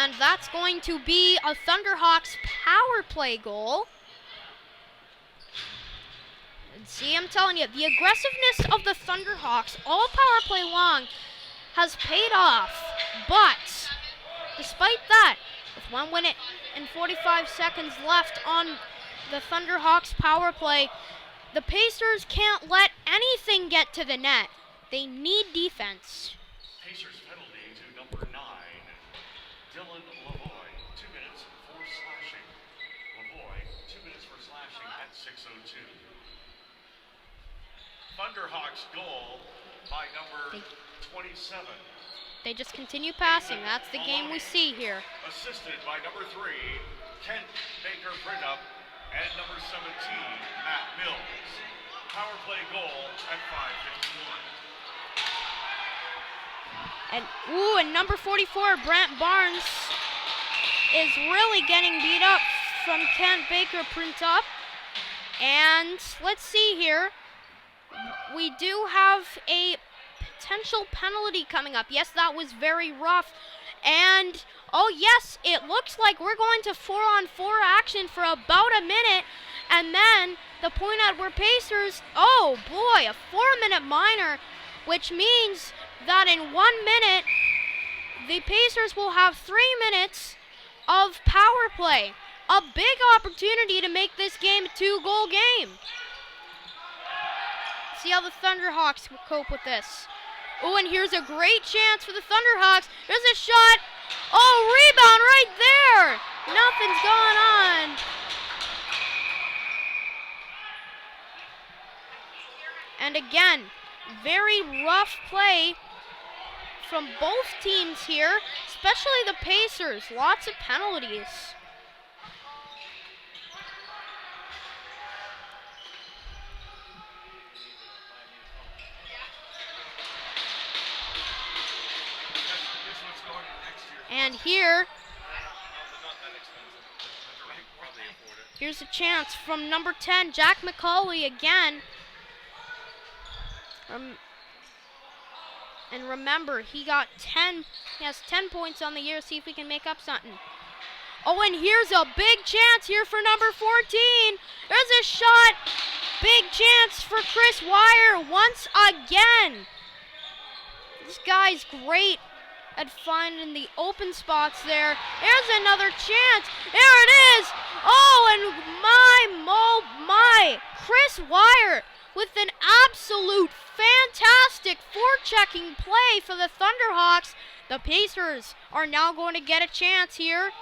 And that's going to be a Thunderhawks power play goal. And see, I'm telling you, the aggressiveness of the Thunderhawks all power play long has paid off. But despite that, with 1 minute and 45 seconds left on the Thunderhawks power play, the Pacers can't let anything get to the net. They need defense. Pacers penalty to number 9, Dylan Lavoy, 2 minutes for slashing. Lavoy, 2 minutes for slashing at 6:02. Thunderhawks goal by number 27. They just continue passing. That's the game we see here. Assisted by number 3, Kent Baker Brintup, and number 17, Matt Mills. Power play goal at 5:51. And number 44, Brent Barnes, is really getting beat up from Kent Baker Brintup. And let's see here. We do have a potential penalty coming up. Yes, that was very rough. And, oh yes, it looks like we're going to 4-on-4 action for about a minute. And then the Point Edward Pacers, oh boy, a 4-minute minor, which means that in 1 minute, the Pacers will have 3 minutes of power play. A big opportunity to make this game a 2-goal game. See how the Thunderhawks will cope with this. Oh, and here's a great chance for the Thunderhawks. There's a shot. Oh, rebound right there. Nothing's going on. And again, very rough play from both teams here, especially the Pacers. Lots of penalties. And here's a chance from number 10, Jack McCauley again. And remember, he has 10 points on the year. See if we can make up something. Oh, and here's a big chance here for number 14. There's a shot. Big chance for Chris Wire once again. This guy's great at finding the open spots there. There's another chance. There it is. Oh, and my. Chris Wire with an absolute fantastic forechecking play for the Thunderhawks. The Pacers are now going to get a chance here.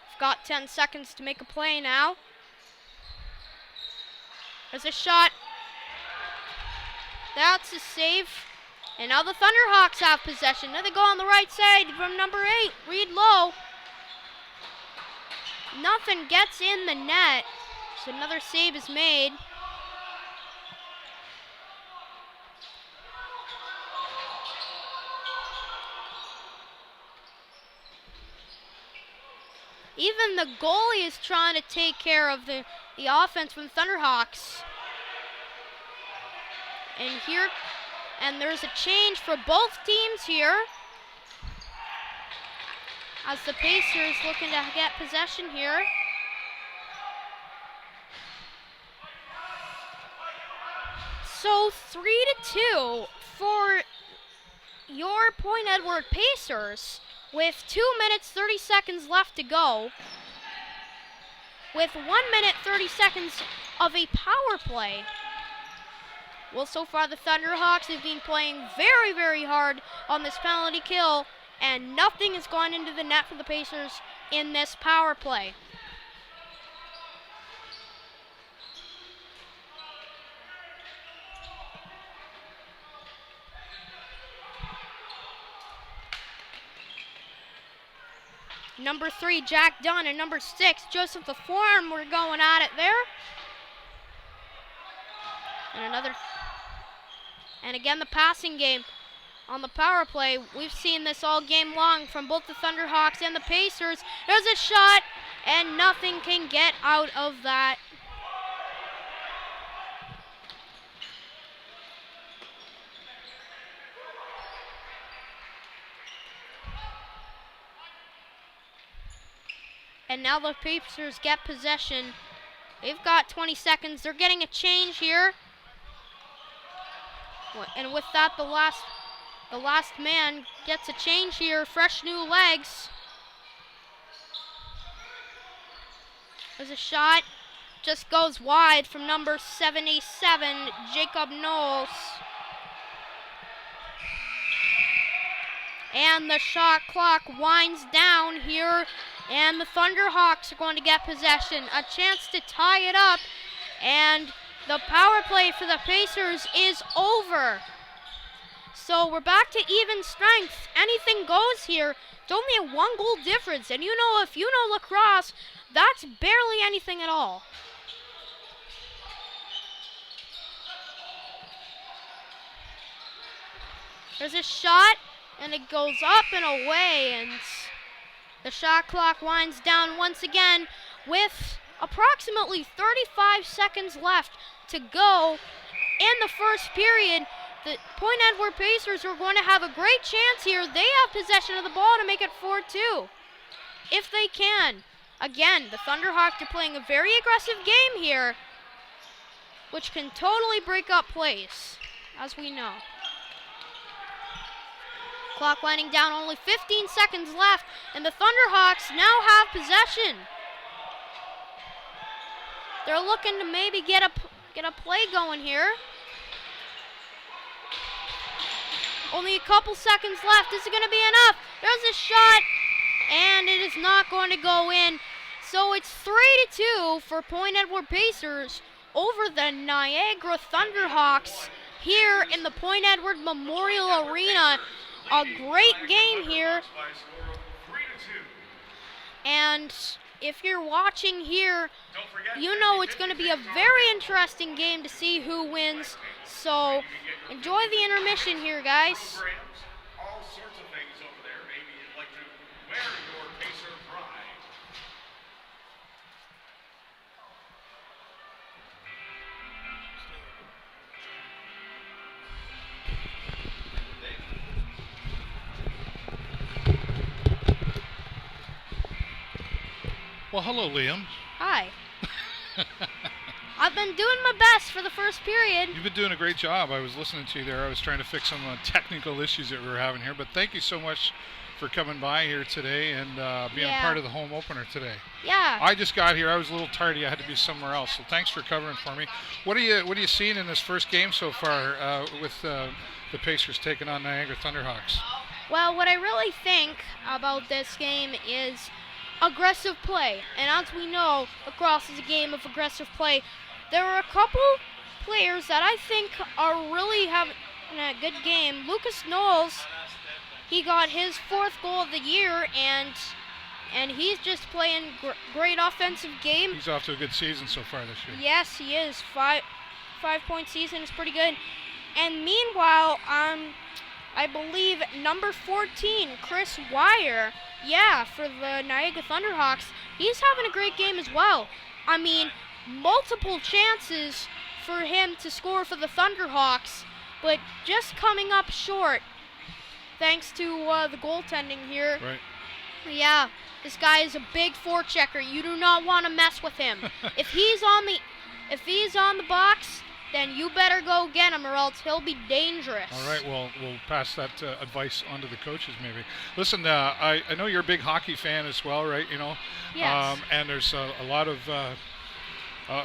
We've got 10 seconds to make a play now. There's a shot. That's a save. And now the Thunderhawks have possession. Now they go on the right side from number 8, Reed Lowe. Nothing gets in the net. So another save is made. Even the goalie is trying to take care of the offense from the Thunderhawks. And there's a change for both teams here, as the Pacers looking to get possession here. So 3-2 for your Point Edward Pacers with 2 minutes 30 seconds left to go, with 1 minute 30 seconds of a power play. Well, so far the Thunderhawks have been playing very, very hard on this penalty kill, and nothing has gone into the net for the Pacers in this power play. Number 3, Jack Dunn, and number 6, Joseph LaForme were going at it there. And again, the passing game on the power play. We've seen this all game long from both the Thunderhawks and the Pacers. There's a shot, and nothing can get out of that. And now the Pacers get possession. They've got 20 seconds. They're getting a change here. And with that, the last man gets a change here. Fresh new legs. There's a shot. Just goes wide from number 77, Jacob Knowles. And the shot clock winds down here. And the Thunderhawks are going to get possession. A chance to tie it up. And the power play for the Pacers is over. So we're back to even strength. Anything goes here. It's only a 1-goal difference. And you know, if you know lacrosse, that's barely anything at all. There's a shot, and it goes up and away, and the shot clock winds down once again with approximately 35 seconds left to go in the first period. The Point Edward Pacers are going to have a great chance here. They have possession of the ball to make it 4-2, if they can. Again, the Thunderhawks are playing a very aggressive game here, which can totally break up plays, as we know. Clock winding down, only 15 seconds left, and the Thunderhawks now have possession. They're looking to maybe get a play going here. Only a couple seconds left. Is it going to be enough? There's a shot, and it is not going to go in. So it's 3-2 for Point Edward Pacers over the Niagara Thunderhawks here in the Point Edward Memorial Arena. A great game here. And if you're watching here, you know it's going to be a very interesting game to see who wins. So enjoy the intermission here, guys. All sorts of things over there. Maybe you'd like to wear your Pacer pride. Well, hello, Liam. Hi. I've been doing my best for the first period. You've been doing a great job. I was listening to you there. I was trying to fix some technical issues that we were having here. But thank you so much for coming by here today and being a part of the home opener today. Yeah. I just got here. I was a little tardy. I had to be somewhere else. So thanks for covering for me. What are you seeing in this first game so far with the Pacers taking on Niagara Thunderhawks? Well, what I really think about this game is aggressive play. And as we know, lacrosse is a game of aggressive play. There are a couple players that I think are really having a good game. Lucas Knowles, he got his 4th goal of the year, and he's just playing great offensive game. He's off to a good season so far this year. Yes, he is. 5-point season is pretty good. And meanwhile, I believe number 14, Chris Wire, for the Niagara Thunderhawks, he's having a great game as well. I mean, multiple chances for him to score for the Thunderhawks, but just coming up short thanks to the goaltending here. Right. Yeah, this guy is a big forechecker. You do not want to mess with him. If he's on the box, then you better go get him or else he'll be dangerous. All right, well, we'll pass that advice on to the coaches maybe. Listen, I know you're a big hockey fan as well, right? You know? Yes. And there's a lot of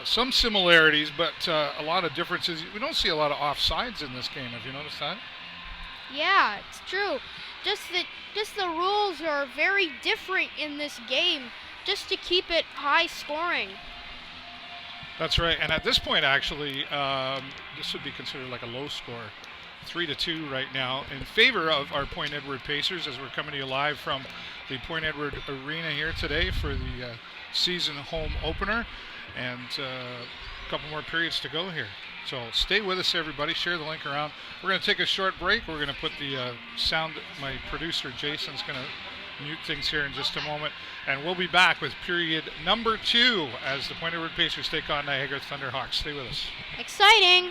some similarities, but a lot of differences. We don't see a lot of offsides in this game. Have you noticed that? Yeah, it's true. Just the rules are very different in this game, just to keep it high scoring. That's right. And at this point, actually, this would be considered like a low score. 3-2 right now in favor of our Point Edward Pacers as we're coming to you live from the Point Edward Arena here today for the season home opener. And a couple more periods to go here. So stay with us, everybody. Share the link around. We're going to take a short break. We're going to put the sound. My producer, Jason's going to mute things here in just a moment. And we'll be back with period number 2 as the Point Edward Pacers take on Niagara Thunderhawks. Stay with us. Exciting.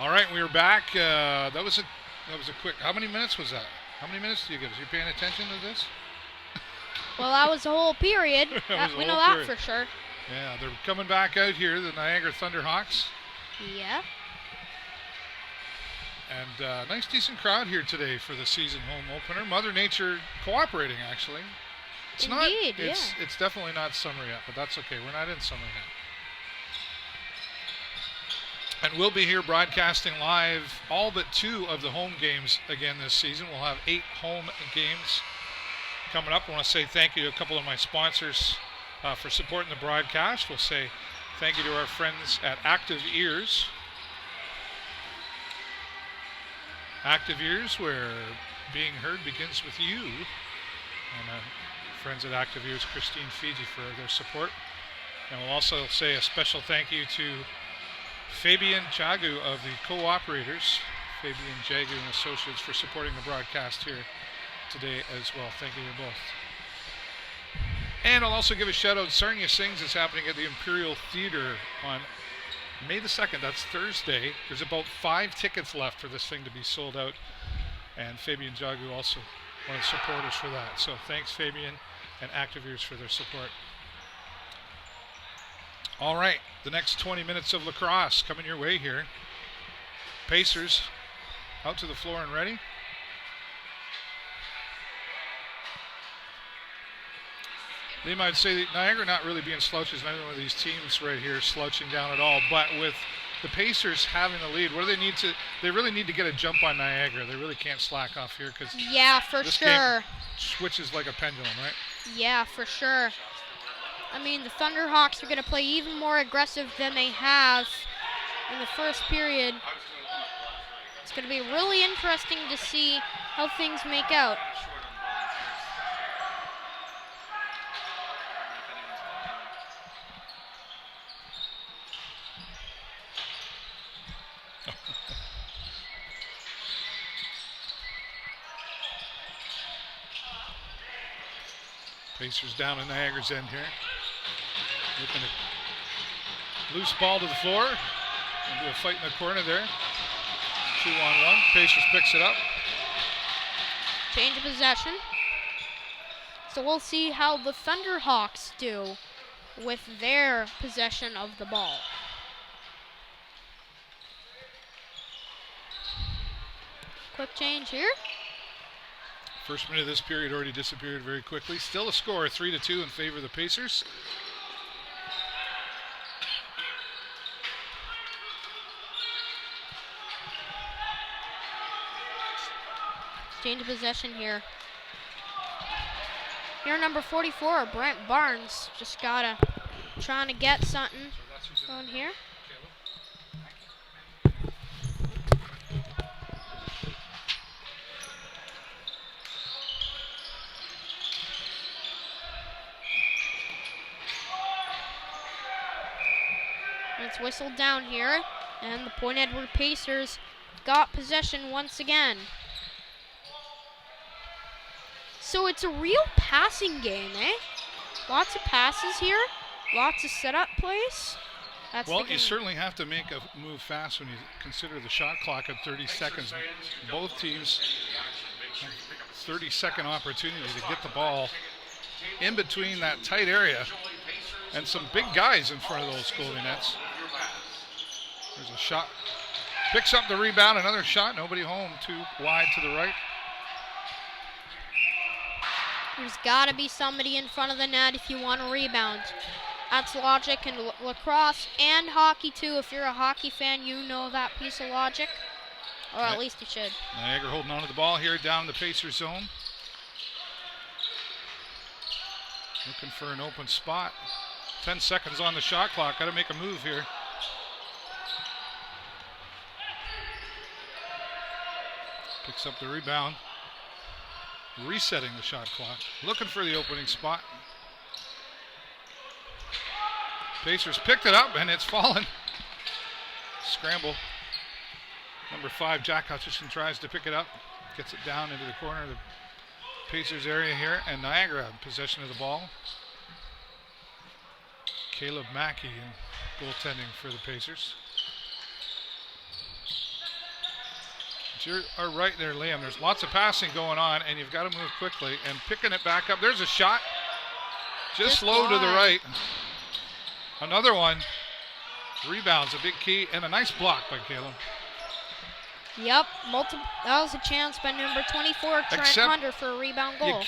All right, we are back. That was a quick. How many minutes was that? How many minutes do you give us? You paying attention to this? Well, that was the whole period. We know that for sure. Yeah, they're coming back out here, the Niagara Thunderhawks. Yeah. And nice, decent crowd here today for the season home opener. Mother Nature cooperating, actually. Indeed, It's definitely not summer yet, but that's okay. We're not in summer yet. And we'll be here broadcasting live all but 2 of the home games again this season. We'll have 8 home games coming up. I want to say thank you to a couple of my sponsors for supporting the broadcast. We'll say thank you to our friends at Active Ears. Active Ears, where being heard begins with you. And our friends at Active Ears, Christine Fiji, for their support. And we'll also say a special thank you to Fabian Jagu of the Co-operators, Fabian Jagu and Associates, for supporting the broadcast here today as well. Thank you to both. And I'll also give a shout out. Sarnia Sings is happening at the Imperial Theater on May the 2nd. That's Thursday. There's about 5 tickets left for this thing to be sold out. And Fabian Jagu also one of the supporters for that. So thanks, Fabian and Active Ears, for their support. All right, the next 20 minutes of lacrosse coming your way here. Pacers out to the floor and ready. They might say that Niagara not really being slouches. Neither one of these teams right here slouching down at all. But with the Pacers having the lead, what do they need to? They really need to get a jump on Niagara. They really can't slack off here because this game switches like a pendulum, right? Yeah, for sure. I mean, the Thunderhawks are going to play even more aggressive than they have in the first period. It's going to be really interesting to see how things make out. Pacers down in Niagara's end here. Looking at loose ball to the floor. And do a fight in the corner there. 2-on-1. Pacers picks it up. Change of possession. So we'll see how the Thunderhawks do with their possession of the ball. Quick change here. First minute of this period already disappeared very quickly. Still a score, 3-2 in favor of the Pacers. Change of possession here. Here, number 44, Brent Barnes, just trying to get something on here. It's whistled down here, and the Point Edward Pacers got possession once again. So it's a real passing game, eh? Lots of passes here, lots of setup plays. Well, you certainly have to make a move fast when you consider the shot clock at 30 seconds. Both teams 30-second opportunity to get the ball in between that tight area, and some big guys in front of those goalie nets. There's a shot. Picks up the rebound, another shot, nobody home, 2 wide to the right. There's got to be somebody in front of the net if you want to rebound. That's logic in lacrosse and hockey too. If you're a hockey fan, you know that piece of logic. Or at least you should. Niagara holding on to the ball here down in the Pacers zone. Looking for an open spot. 10 seconds on the shot clock. Got to make a move here. Picks up the rebound. Resetting the shot clock. Looking for the opening spot. Pacers picked it up and it's fallen. Scramble. Number 5, Jack Hutchison, tries to pick it up. Gets it down into the corner of the Pacers area here. And Niagara in possession of the ball. Caleb Mackey in goaltending for the Pacers. But you are right there, Liam. There's lots of passing going on, and you've got to move quickly. And picking it back up. There's a shot. Just low to the right. Another one. Rebounds, a big key, and a nice block by Caleb. Yep, that was a chance by number 24, Trent Hunter, for a rebound goal.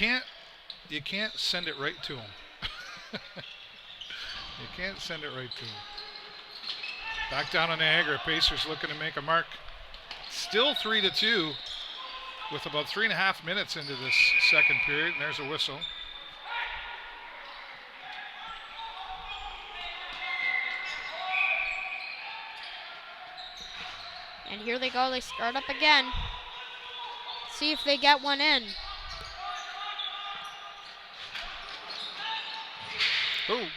You can't send it right to him. You can't send it right to him. Back down on Niagara. Pacers looking to make a mark. Still 3-2 with about 3.5 minutes into this second period. And there's a whistle. And here they go. They start up again. See if they get one in. Oh.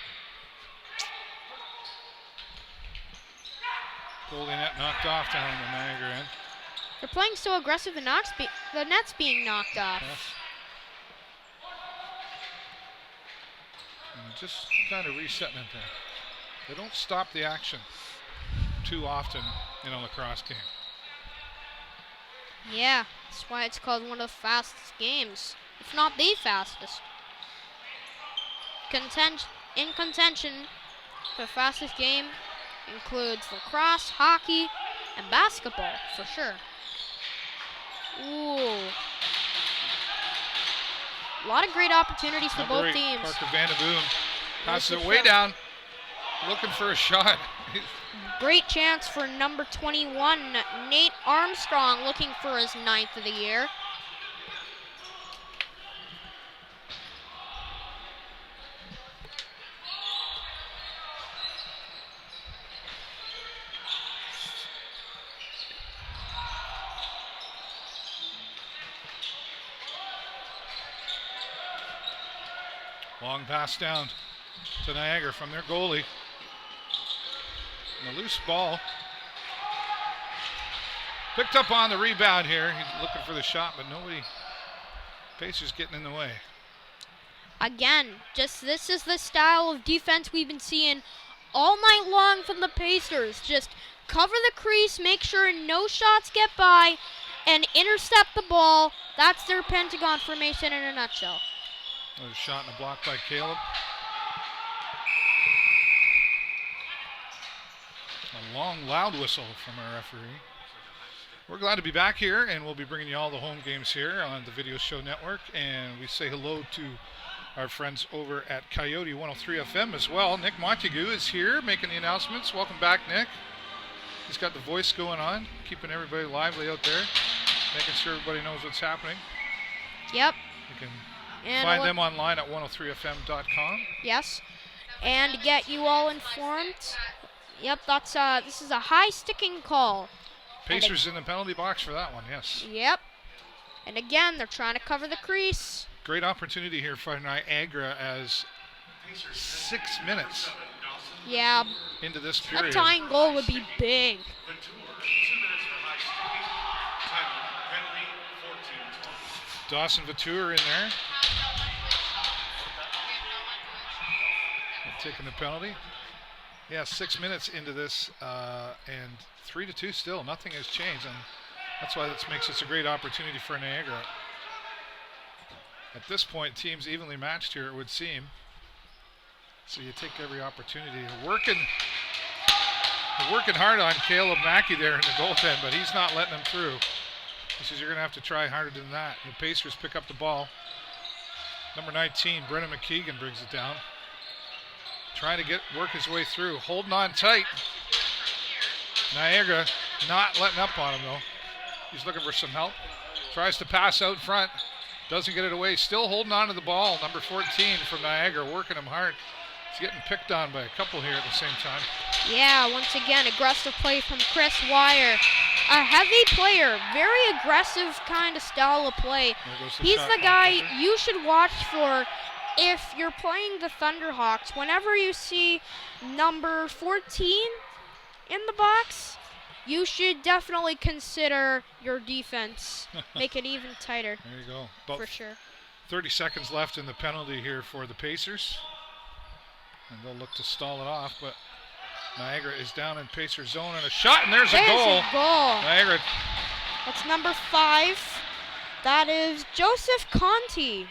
Goalie net knocked off down in the Niagara end. They're playing so aggressive, the net's being knocked off. Yes. And just kind of resetting it there. They don't stop the action too often in a lacrosse game. Yeah, that's why it's called one of the fastest games, if not the fastest. In contention, the fastest game includes lacrosse, hockey, and basketball, for sure. Ooh. A lot of great opportunities for both teams. Parker Vandenboom passes it way down, looking for a shot. Great chance for number 21, Nate Armstrong, looking for his 9th of the year. Long pass down to Niagara from their goalie. And a loose ball. Picked up on the rebound here. He's looking for the shot, but nobody. Pacers getting in the way. Again, this is the style of defense we've been seeing all night long from the Pacers. Just cover the crease, make sure no shots get by, and intercept the ball. That's their Pentagon formation in a nutshell. Another shot and a block by Caleb. A long, loud whistle from our referee. We're glad to be back here, and we'll be bringing you all the home games here on the Video Show Network. And we say hello to our friends over at Coyote 103 FM as well. Nick Montague is here making the announcements. Welcome back, Nick. He's got the voice going on, keeping everybody lively out there, making sure everybody knows what's happening. Yep. You can find them online at 103fm.com. Yes, and to get you all informed, yep, this is a high sticking call. Pacers in the penalty box for that one, yes. Yep, and again, they're trying to cover the crease. Great opportunity here for Niagara as 6 minutes into this period. A tying goal would be big. Dawson Vautour in there. Taking the penalty. Yeah, 6 minutes into this, and 3-2 still. Nothing has changed, and that's why this makes this a great opportunity for Niagara. At this point, teams evenly matched here, it would seem. So you take every opportunity. Working hard on Caleb Mackey there in the goaltend, but he's not letting him through. He says you're going to have to try harder than that. The Pacers pick up the ball. Number 19, Brennan McKeegan brings it down. Trying to work his way through. Holding on tight. Niagara not letting up on him, though. He's looking for some help. Tries to pass out front. Doesn't get it away. Still holding on to the ball. Number 14 from Niagara, working him hard. He's getting picked on by a couple here at the same time. Yeah, once again, aggressive play from Chris Wire. A heavy player, very aggressive kind of style of play. He's the guy you should watch for if you're playing the Thunderhawks. Whenever you see number 14 in the box, you should definitely consider your defense. Make it even tighter. There you go. About for sure. 30 seconds left in the penalty here for the Pacers. And they'll look to stall it off, but Niagara is down in Pacer zone, and a shot, and there's a goal. A goal. Niagara That's number 5. That is Joseph Conti.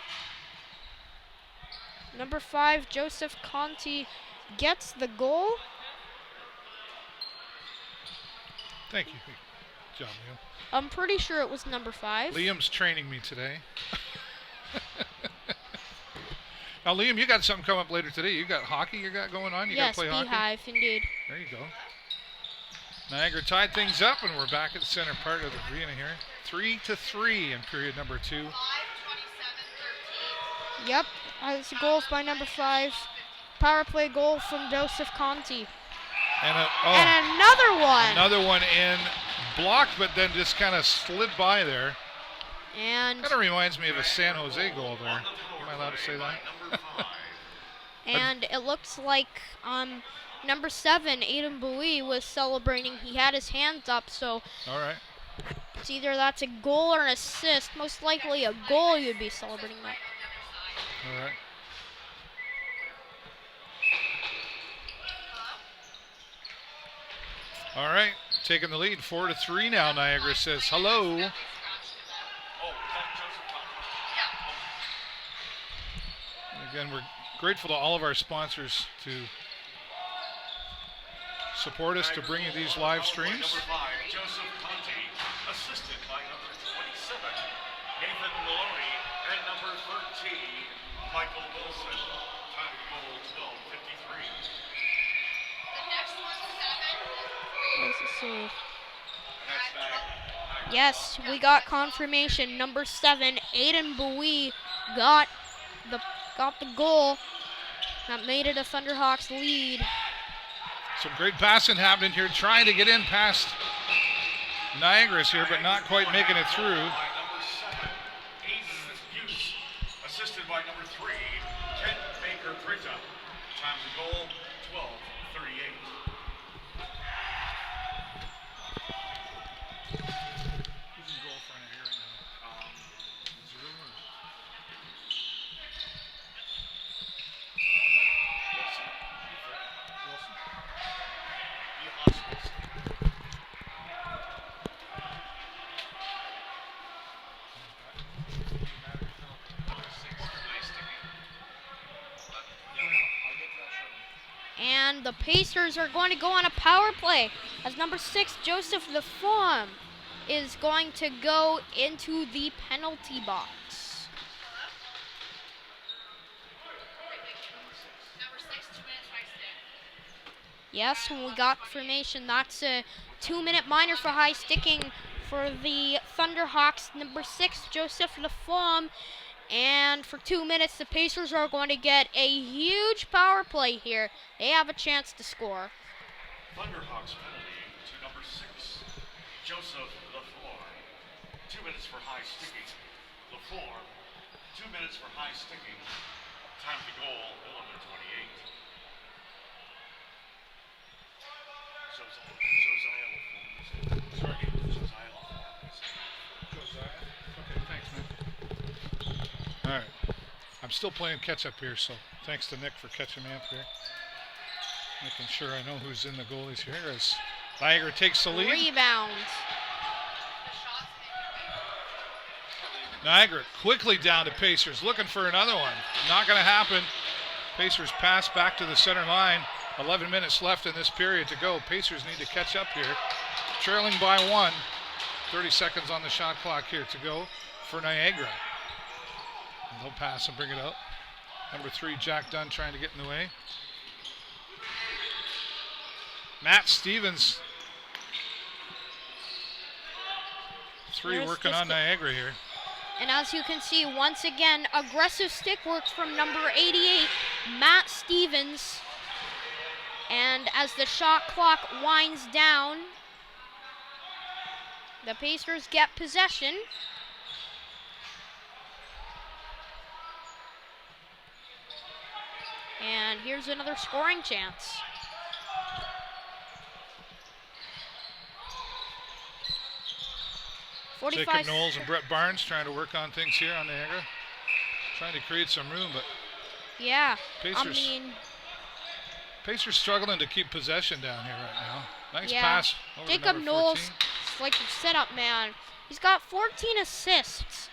Number 5, Joseph Conti gets the goal. Thank you. Good job, Liam. I'm pretty sure it was number 5. Liam's training me today. Now, Liam, you got something coming up later today. You got hockey you got going on? You got to play hockey? Beehive, indeed. There you go. Niagara tied things up, and we're back at the center part of the arena here. 3-3 in period number 2. Yep, that's a goal by number 5. Power play goal from Joseph Conti. And another one. Another one in, blocked, but then just kind of slid by there. And kind of reminds me of a San Jose goal there. Am I allowed to say that? And it looks like number 7, Aiden Bowie, was celebrating. He had his hands up, so all right. It's either that's a goal or an assist. Most likely a goal, you'd be celebrating that. All right. All right, taking the lead, 4-3 now. Niagara says hello. Again, we're grateful to all of our sponsors to support us to bring you these live streams. Number 5, Joseph Conti, assisted by number 27, Nathan Maloney, and number 13, Michael Wilson. Time to goal 12:53. The next one's 7. Where's the save? That's Niagara. Yes, we got confirmation. Number 7, Aiden Bowie got the goal that made it a Thunderhawks lead. Some great passing happening here, trying to get in past Niagara's here, but not quite making it through. By number 7, Aiden Buse, assisted by number 3, Kent Baker-Britta. Time to goal 12:38. Who's in goal for Niagara right now? Zero or? And the Pacers are going to go on a power play as number 6, Joseph Laflamme, is going to go into the penalty box. Number 6, 2 minutes high stick. Yes, when we got confirmation, that's a 2-minute minor for high sticking for the Thunderhawks. Number 6, Joseph Laflamme. And for 2 minutes, the Pacers are going to get a huge power play here. They have a chance to score. Thunderhawks penalty to number 6, Joseph Lafleur. 2 minutes for high sticking. Lafleur, 2 minutes for high sticking. Time to goal 11:28. Josiah Lafleur. Sorry, Josiah Lafleur. Josiah. Okay, thanks, man. All right. I'm still playing catch up here, so thanks to Nick for catching me up here. Making sure I know who's in the goalies here as Niagara takes the lead. Rebound. Niagara quickly down to Pacers, looking for another one. Not going to happen. Pacers pass back to the center line. 11 minutes left in this period to go. Pacers need to catch up here. Trailing by 1. 30 seconds on the shot clock here to go for Niagara. And they'll pass and bring it out. Number 3, Jack Dunn, trying to get in the way. Matt Stevens. 3 There's working on Niagara here. And as you can see, once again, aggressive stick work from number 88, Matt Stevens. And as the shot clock winds down, the Pacers get possession. And here's another scoring chance. Jacob Knowles and Brett Barnes trying to work on things here on Niagara. Trying to create some room, but yeah, Pacers struggling to keep possession down here right now. Nice yeah. pass over Jacob to Knowles, 14. like your setup man, He's got 14 assists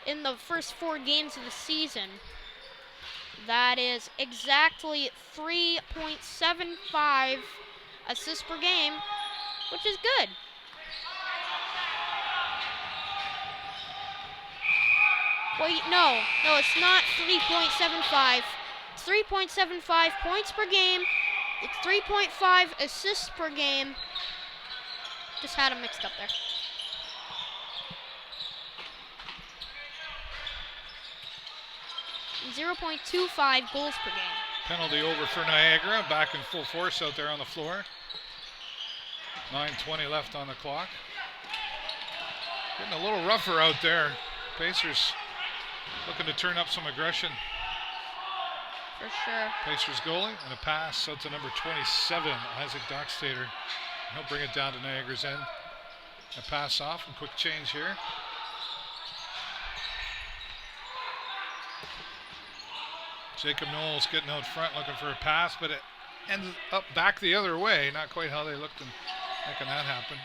in the first 4 games of the season. That is exactly 3.75 assists per game, which is good. Wait, no, it's not 3.75. It's 3.75 points per game. It's 3.5 assists per game. Just had them mixed up there. And 0.25 goals per game. Penalty over for Niagara. Back in full force out there on the floor. 9:20 left on the clock. Getting a little rougher out there. Pacers looking to turn up some aggression. For sure. Pacers goalie and a pass out to number 27, Isaac Dockstader. He'll bring it down to Niagara's end. A pass off and quick change here. Jacob Knowles getting out front looking for a pass, but it ended up back the other way. Not quite how they looked in making that happen.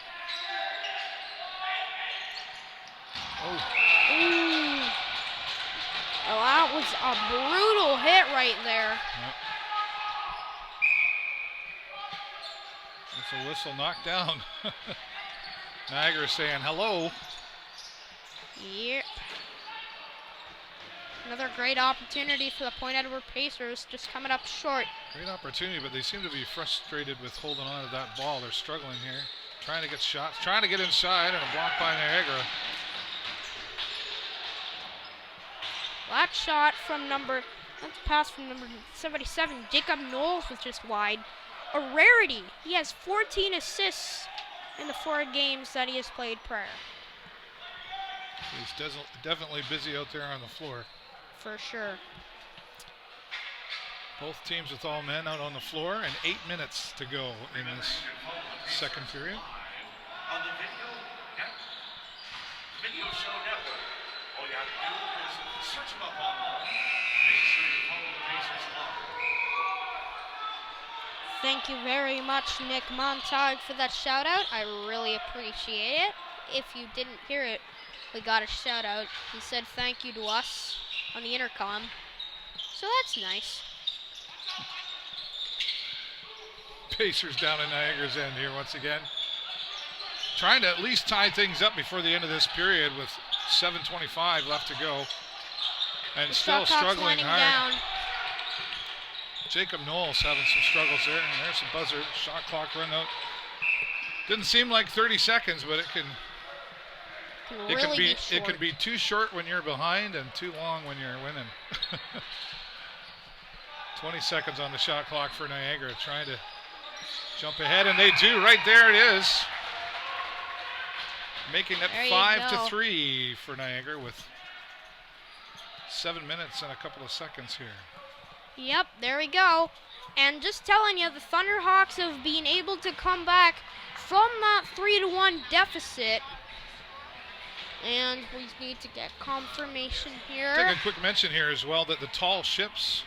Oh. Ooh. Oh, that was a brutal hit right there. Yep. It's a whistle knocked down. Niagara saying hello. Yep. Another great opportunity for the Point Edward Pacers, just coming up short. Great opportunity, but they seem to be frustrated with holding on to that ball. They're struggling here. Trying to get shots, trying to get inside, and a block by Niagara. That shot from that's a pass from number 77. Jacob Knowles was just wide. A rarity. He has 14 assists in the 4 games that he has played prior. He's definitely busy out there on the floor. For sure. Both teams with all men out on the floor, and 8 minutes to go in this second period. On the video show network. All you have to do is search them up online. Make sure you follow the Pacers live. Thank you very much, Nick Montag, for that shout out. I really appreciate it. If you didn't hear it, we got a shout out. He said thank you to us on the intercom. So that's nice. Pacers down at Niagara's end here once again. Trying to at least tie things up before the end of this period with 7:25 left to go. And The still shot clock's struggling winding hard. down. Jacob Knowles having some struggles there. And there's a buzzer. Shot clock run out. Didn't seem like 30 seconds, but it can Really it can be too short when you're behind and too long when you're winning. 20 seconds on the shot clock for Niagara, trying to jump ahead, and they do. Right there it is. Making it There you 5-3 for Niagara with 7 minutes and a couple of seconds here. Yep, there we go. And just telling you, the Thunderhawks have been able to come back from that 3-1 deficit. And we need to get confirmation here. Take a quick mention here as well that the tall ships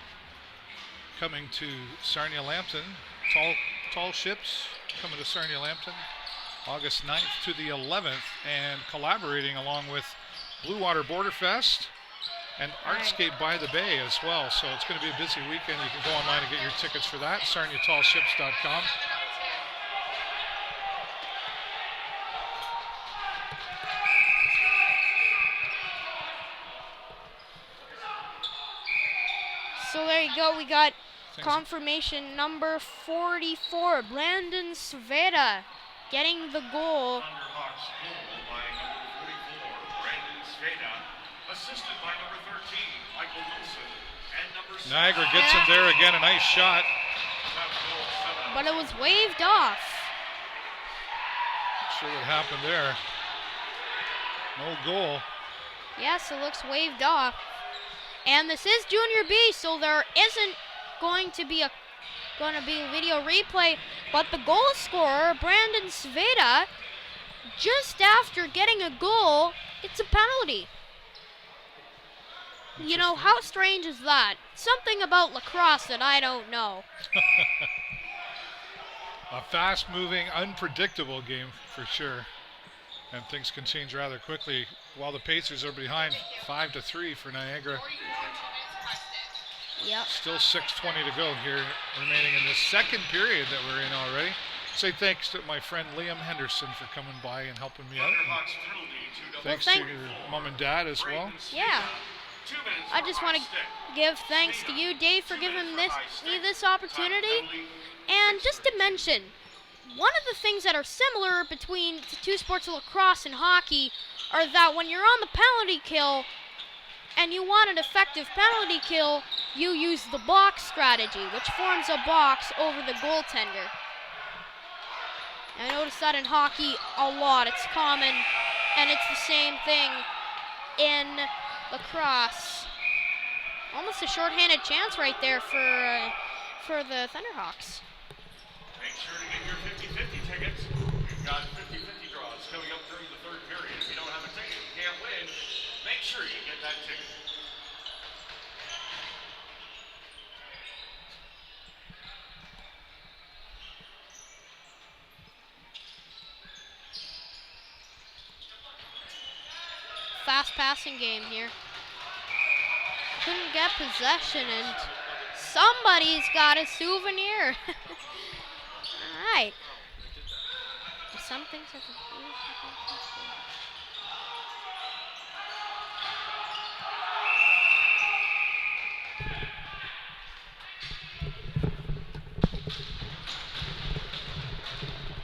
coming to Sarnia Lambton. Tall ships coming to Sarnia Lambton August 9th to the 11th, and collaborating along with Blue Water Border Fest and Artscape by the Bay as well. So it's going to be a busy weekend. You can go online and get your tickets for that, sarniatallships.com. So there you go. We got Things- confirmation number 44, Brandon Sveda, getting the goal. Thunderhawks goal by number 44, Brandon Sveda, assisted by number 13, Michael Wilson, and number 7. Niagara gets him there again, a nice shot. But it was waved off. Not sure what happened there. No goal. Yes, it looks waved off. And this is Junior B, so there isn't going to be a video replay. But the goal scorer, Brandon Sveda, just after getting a goal, it's a penalty. You know, how strange is that? Something about lacrosse that I don't know. A fast-moving, unpredictable game for sure. and things can change rather quickly. While the Pacers are behind 5-3 for Niagara. Or you can go 2 minutes of high stick. Yep. Still 6:20 to go here, remaining in this second period that we're in already. Say thanks to my friend Liam Henderson for coming by and helping me out. Thunderhawks penalty, 2 Thanks Well, to your mom and dad as well. Yeah. 2 minutes I for just high want to stick. give thanks to you, Dave, for giving me this opportunity. And just to mention, one of the things that are similar between the two sports of lacrosse and hockey are that when you're on the penalty kill and you want an effective penalty kill, you use the box strategy, which forms a box over the goaltender. I noticed that in hockey a lot. It's common, and it's the same thing in lacrosse. Almost a shorthanded chance right there for the Thunderhawks. Make sure to get your 50-50 tickets. We've got 50-50 draws coming up during the third period. If you don't have a ticket, you can't win. Make sure you get that ticket. Fast passing game here. Couldn't get possession, and somebody's got a souvenir. All right. Some things are confused.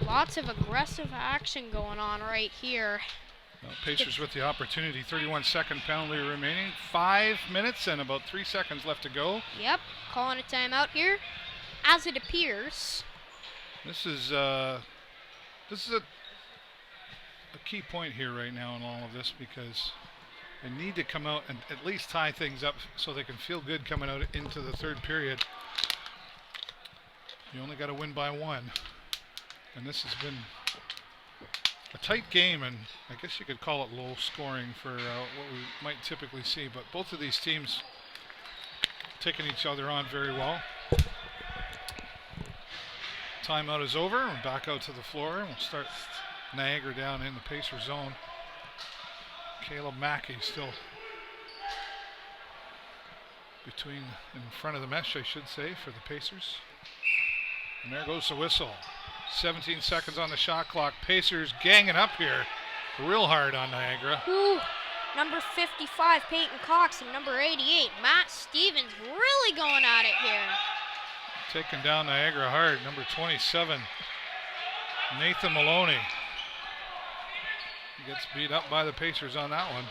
Lots of aggressive action going on right here. Well, Pacers with the opportunity, 31-second penalty remaining, 5 minutes and about 3 seconds left to go. Yep, calling a timeout here, as it appears. This is a key point here right now in all of this, because they need to come out and at least tie things up so they can feel good coming out into the third period. You only got to win by 1, and this has been a tight game, and I guess you could call it low scoring for what we might typically see, but both of these teams taking each other on very well. Timeout is over. We're back out to the floor. We'll start Niagara down in the Pacer zone. Caleb Mackey still in front of the mesh, I should say, for the Pacers. And there goes the whistle. 17 seconds on the shot clock. Pacers ganging up here real hard on Niagara. Ooh, number 55, Peyton Cox, and number 88, Matt Stevens, really going at it here. Taking down Niagara hard. Number 27, Nathan Maloney. He gets beat up by the Pacers on that one.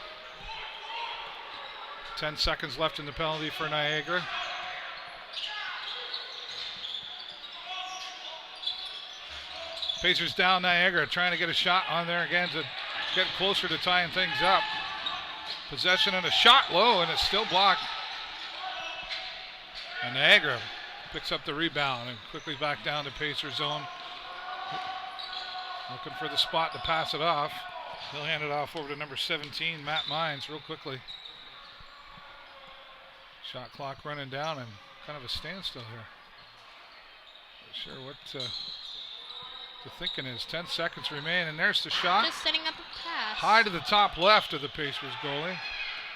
10 seconds left in the penalty for Niagara. Pacers down Niagara, trying to get a shot on there again to get closer to tying things up. Possession and a shot low, and it's still blocked. And Niagara picks up the rebound and quickly back down to Pacer zone. Looking for the spot to pass it off. He'll hand it off over to number 17, Matt Mines, real quickly. Shot clock running down and kind of a standstill here. Not sure what the thinking is. 10 seconds remain, and there's the shot. Just setting up a pass. High to the top left of the Pacers goalie.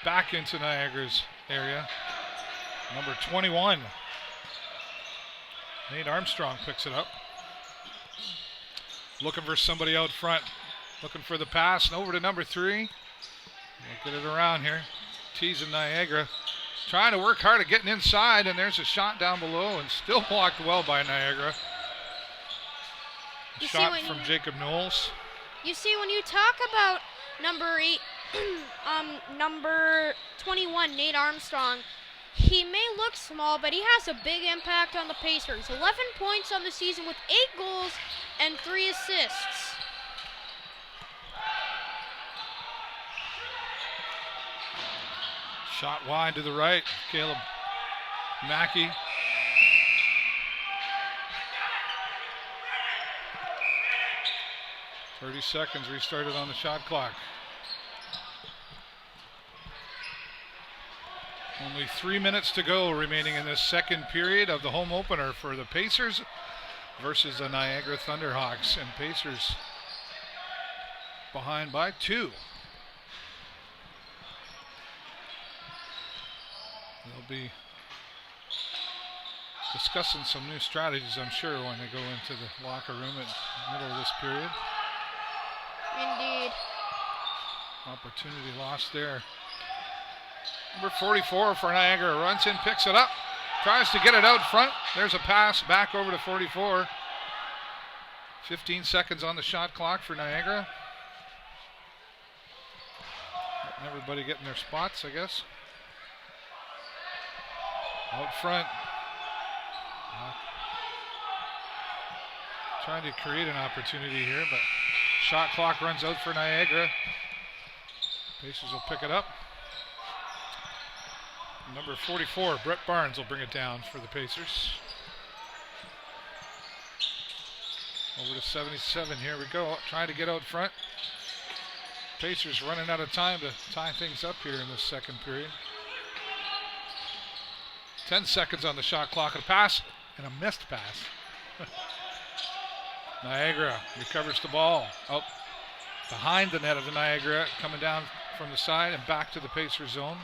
Back into Niagara's area. Number 21. Nate Armstrong picks it up. Looking for somebody out front. Looking for the pass, and over to number 3. We'll get it around here. Teasing Niagara. Trying to work hard at getting inside, and there's a shot down below, and still blocked well by Niagara. You Shot from Jacob Knowles. You see, when you talk about number 8, number 21, Nate Armstrong, he may look small, but he has a big impact on the Pacers. 11 points on the season with 8 goals and 3 assists. Shot wide to the right, Caleb Mackey. .30 seconds restarted on the shot clock. Only 3 minutes to go remaining in this second period of the home opener for the Pacers versus the Niagara Thunderhawks. And Pacers behind by 2. They'll be discussing some new strategies, I'm sure, when they go into the locker room at the middle of this period. Indeed. Opportunity lost there. Number 44 for Niagara runs in, picks it up, tries to get it out front. There's a pass back over to 44. 15 seconds on the shot clock for Niagara. Letting everybody get in their spots, I guess. Out front. Trying to create an opportunity here, but shot clock runs out for Niagara. Pacers will pick it up. Number 44, Brett Barnes, will bring it down for the Pacers. Over to 77, here we go, trying to get out front. Pacers running out of time to tie things up here in this second period. 10 seconds on the shot clock, a pass, and a missed pass. Niagara recovers the ball out behind the net of the Niagara, coming down from the side and back to the Pacers zone.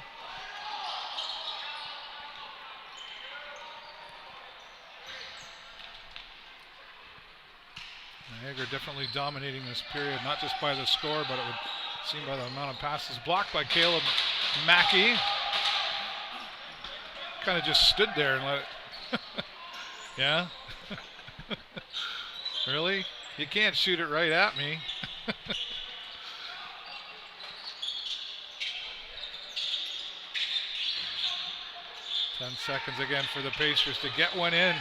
Niagara definitely dominating this period, not just by the score, but it would seem by the amount of passes. Blocked by Caleb Mackey. Kind of just stood there and let it. Yeah? Really? You can't shoot it right at me. 10 seconds again for the Pacers to get one in.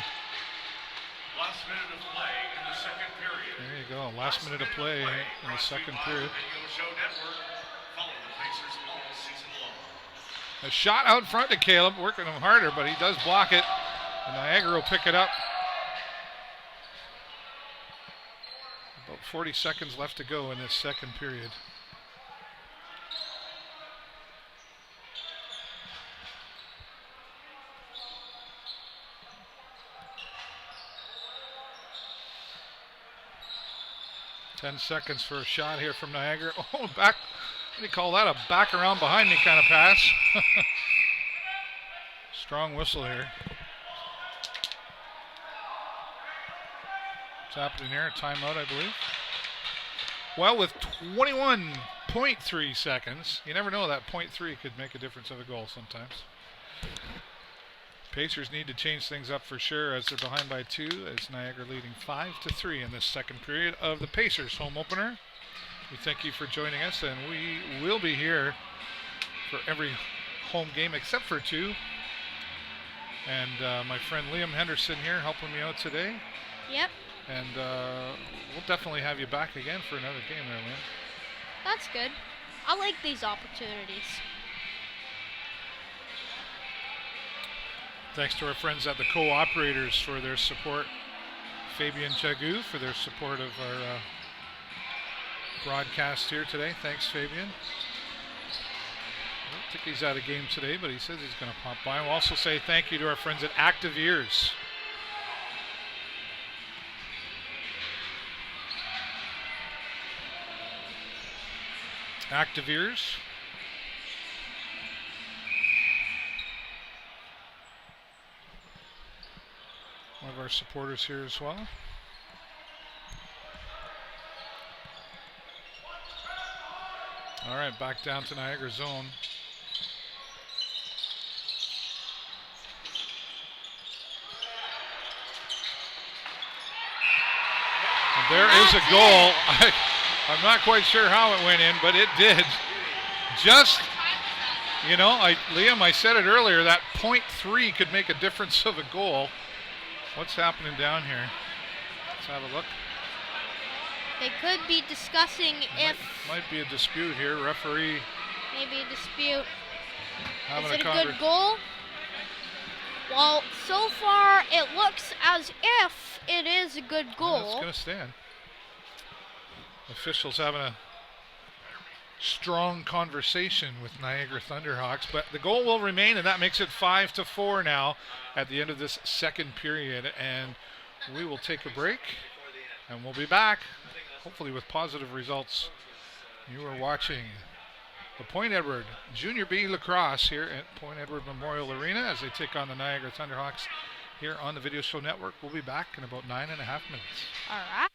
Last minute of play in the second period. There you go. Last minute of play in the second period. A shot out front to Caleb, working him harder, but he does block it. And Niagara will pick it up. About 40 seconds left to go in this second period. Ten seconds for a shot here from Niagara. Oh, back. What do you call that? A back around behind me kind of pass. Strong whistle here. What's happening here? Timeout, I believe. Well, with 21.3 seconds, you never know, that .3 could make a difference of a goal sometimes. Pacers need to change things up for sure as they're behind by 2, as Niagara leading 5-3 in this second period of the Pacers home opener. We thank you for joining us, and we will be here for every home game except for 2. And my friend Liam Henderson here helping me out today. Yep. And we'll definitely have you back again for another game there, Liam. That's good. I like these opportunities. Thanks to our friends at the Co-Operators for their support. Fabian Chagou for their support of our broadcast here today. Thanks, Fabian. I don't think he's at a game today, but he says he's going to pop by. We'll also say thank you to our friends at Active Ears. Active Ears. One of our supporters here as well. All right, back down to Niagara zone. And there is a goal. I'm not quite sure how it went in, but it did. Just, you know, Liam, I said it earlier, that .3 could make a difference of a goal. What's happening down here? Let's have a look. They could be discussing Might be a dispute here. Referee. Maybe a dispute. Having Is it a good goal? Well, so far it looks as if it is a good goal. It's going to stand. Officials having a strong conversation with Niagara Thunderhawks, but the goal will remain, and that makes it 5-4 now at the end of this second period. And we will take a break, and we'll be back, hopefully with positive results You are watching the Point Edward Junior B lacrosse here at Point Edward Memorial Arena as they take on the Niagara Thunderhawks here on the Video Show Network. We'll be back in about 9.5 minutes. All right.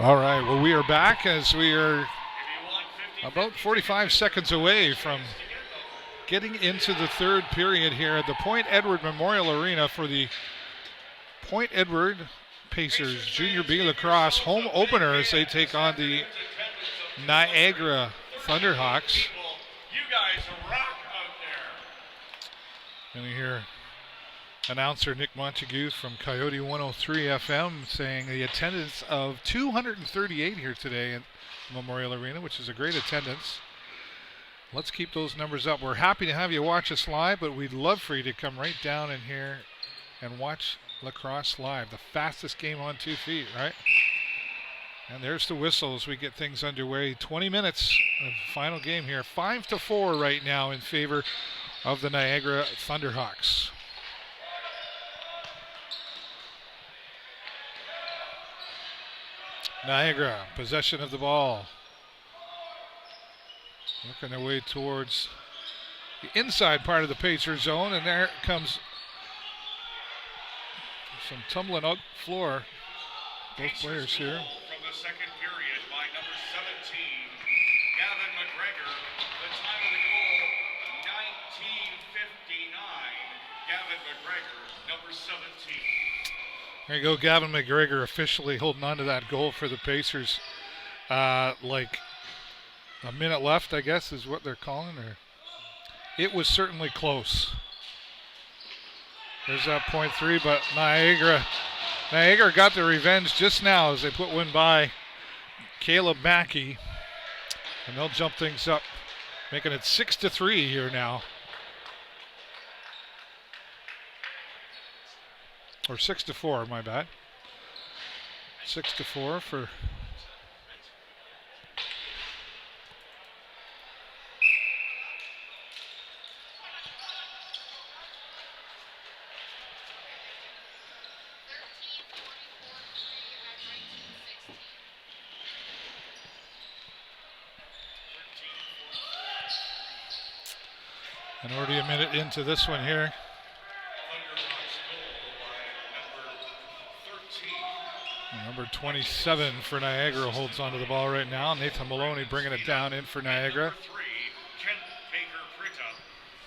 All right, well, we are back as we are If you want 50, about 45 seconds away from getting into the third period here at the Point Edward Memorial Arena for the Point Edward Pacers Junior B Lacrosse home opener as they take on the Niagara Thunderhawks. you guys rock out there. And we hear announcer Nick Montague from Coyote 103 FM saying the attendance of 238 here today at Memorial Arena, which is a great attendance. Let's keep those numbers up. We're happy to have you watch us live, but we'd love for you to come right down in here and watch lacrosse live. The fastest game on 2 feet, right? And there's the whistle as we get things underway. 20 minutes of final game here. 5-4 right now in favor of the Niagara Thunderhawks. Niagara, possession of the ball. Working their way towards the inside part of the Pacer zone, and there comes some tumbling out floor. Both players here. From the second period by number 17, Gavin McGregor. The time of the goal, 19:59. Gavin McGregor, number 17. There you go, Gavin McGregor officially holding on to that goal for the Pacers. Like a minute left, I guess, is what they're calling. Or it was certainly close. There's that point three, but Niagara got their revenge just now as they put one by Caleb Mackey. And they'll jump things up, making it 6-3 here now. Or 6-4, my bad. 6-4 for and already a minute into this one here. Number 27 for Niagara holds onto the ball right now. Nathan Maloney bringing it down in for Niagara. Number 3, Kent Baker Prita.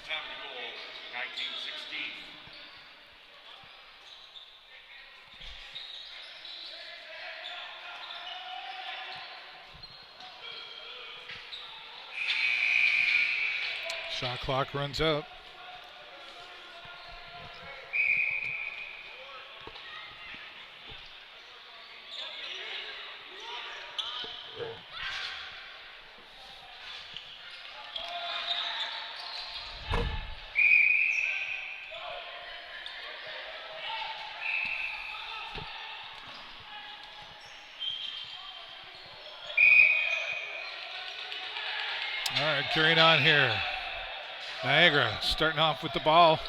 Time of the goal, 19:16. Shot clock runs out. All right, carrying on here. Niagara starting off with the ball.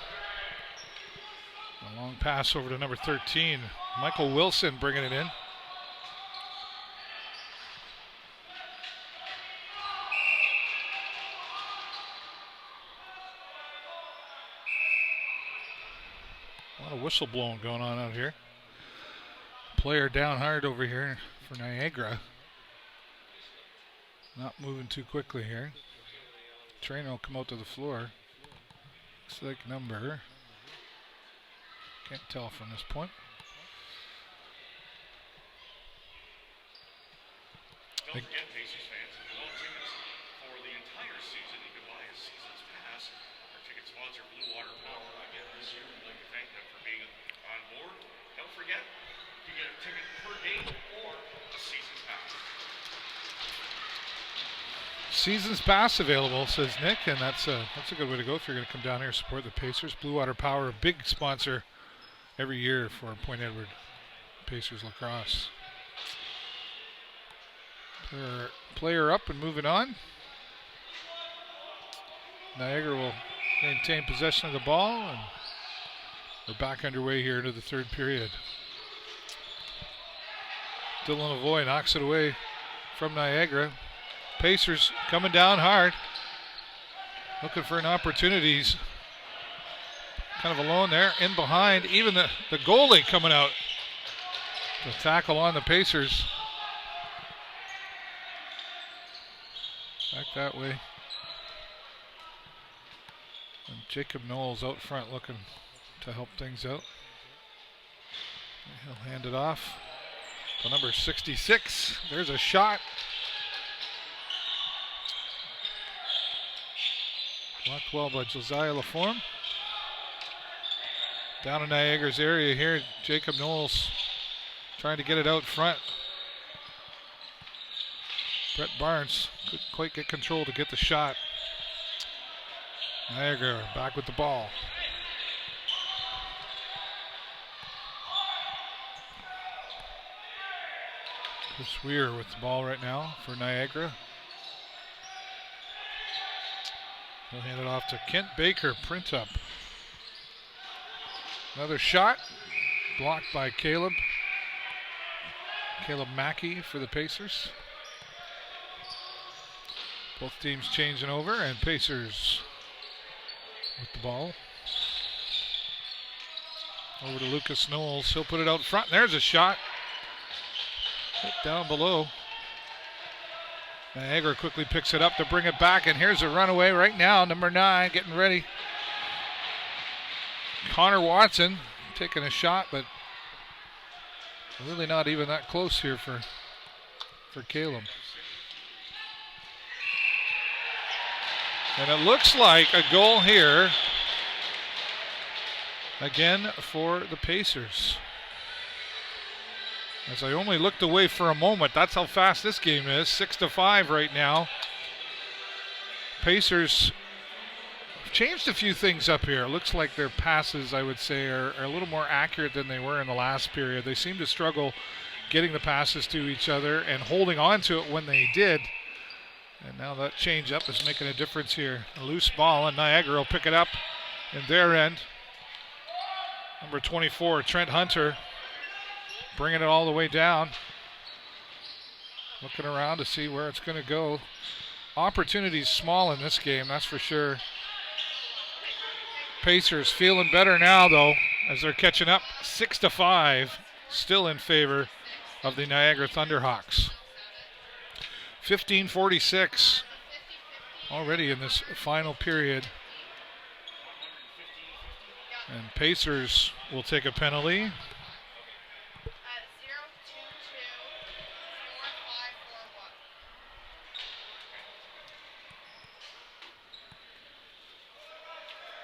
A long pass over to number 13. Michael Wilson bringing it in. A lot of whistle blowing going on out here. Player down hard over here for Niagara. Not moving too quickly here. Trainer will come out to the floor. Looks like number. Can't tell from this point. Don't forget, Pacers fans, if you want tickets for the entire season, you can buy a season's pass. Our ticket sponsor, Blue Water Power, again this year, we'd like to thank them for being on board. Don't forget, you get a ticket per game or a season's pass. Season's pass available, says Nick, and that's a good way to go if you're going to come down here and support the Pacers. Blue Water Power, a big sponsor every year for Point Edward Pacers lacrosse. Player up and moving on. Niagara will maintain possession of the ball, and we're back underway here into the third period. Dylan Lavoie knocks it away from Niagara. Pacers coming down hard, looking for an opportunity. He's kind of alone there, in behind. Even the goalie coming out to tackle on the Pacers. Back that way. And Jacob Knowles out front looking to help things out. He'll hand it off to number 66. There's a shot. Blocked well by Josiah LaForme. Down in Niagara's area here, Jacob Knowles trying to get it out front. Brett Barnes couldn't quite get control to get the shot. Niagara back with the ball. Chris Weir with the ball right now for Niagara. He'll hand it off to Kent Baker, print up. Another shot, blocked by Caleb Mackey for the Pacers. Both teams changing over, and Pacers with the ball. Over to Lucas Knowles, he'll put it out front, and there's a shot. Hit down below. Niagara quickly picks it up to bring it back, and here's a runaway right now, number 9 getting ready. Connor Watson taking a shot, but really not even that close here for Caleb. And it looks like a goal here again for the Pacers. As I only looked away for a moment, that's how fast this game is. 6-5 right now. Pacers changed a few things up here. Looks like their passes, I would say, are a little more accurate than they were in the last period. They seem to struggle getting the passes to each other and holding on to it when they did. And now that change up is making a difference here. A loose ball, and Niagara will pick it up in their end. Number 24, Trent Hunter, bringing it all the way down. Looking around to see where it's going to go. Opportunities small in this game, that's for sure. Pacers feeling better now, though, as they're catching up. 6-5, still in favor of the Niagara Thunderhawks. 15:46 already in this final period. And Pacers will take a penalty.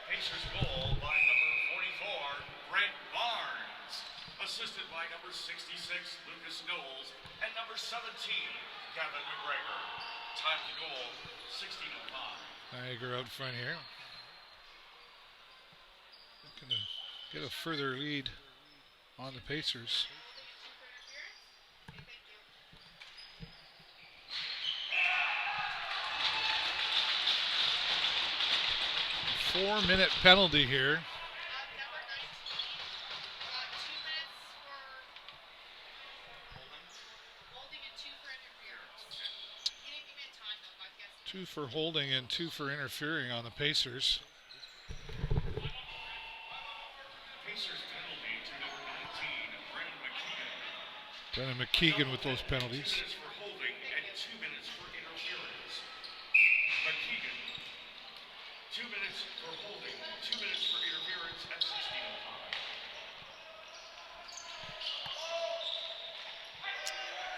Pacers goal by number 44, Brent Barnes. Assisted by number 66, Lucas Knowles, and number 17, Gavin McGregor. Time to goal, 16:05. Niagara out front here. Looking to get a further lead on the Pacers. A 4-minute penalty here. Number 19, 2 minutes for holding and 2 for interference. He didn't give me a time though, but I guess. 2 for holding and 2 for interfering on the Pacers. Pacers penalty to number 19, Brennan Brennan McKeegan. McKeegan with those penalties. 2 minutes for holding and 2 minutes for interference. McKeegan, 2 minutes for holding, 2 minutes for interference at 16:05.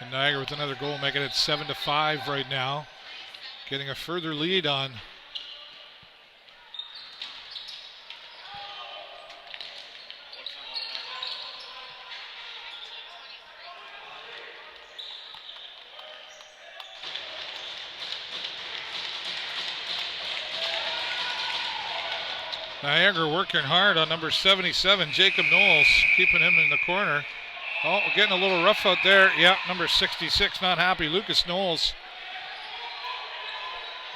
And Niagara with another goal, making it 7-5 right now. Getting a further lead on Niagara working hard on number 77, Jacob Knowles, keeping him in the corner. Oh, getting a little rough out there. Yeah, number 66 not happy, Lucas Knowles.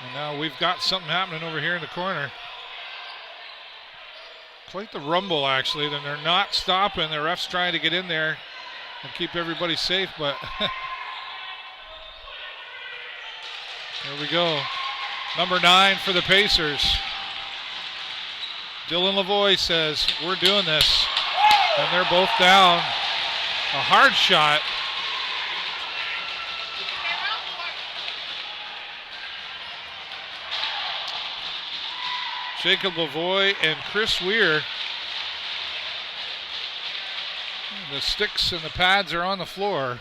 And now we've got something happening over here in the corner. Quite the rumble, actually. Then they're not stopping. The ref's trying to get in there and keep everybody safe, but there we go. Number 9 for the Pacers. Dylan Lavoie says, we're doing this. And they're both down. A hard shot. Jacob Lavoie and Chris Weir. The sticks and the pads are on the floor.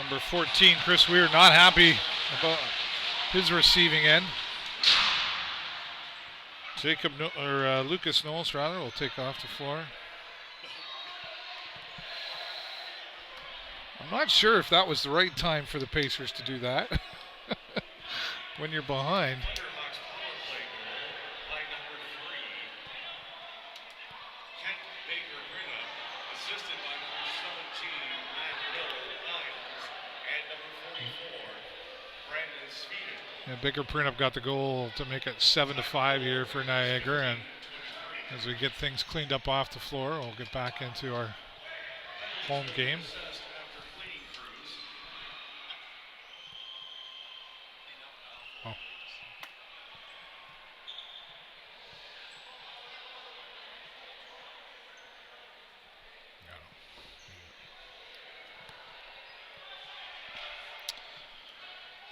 Number 14, Chris Weir, not happy about his receiving end. Lucas Knowles rather will take off the floor. I'm not sure if that was the right time for the Pacers to do that. When you're behind. Thunderhawks power play goal by number 3. Kent Baker-Brina, assisted by number 17, Matt Niles, and number 44, Brandon Speeden. Yeah, Baker Printup got the goal to make it 7-5 here for Niagara, and as we get things cleaned up off the floor, we'll get back into our home game. Oh.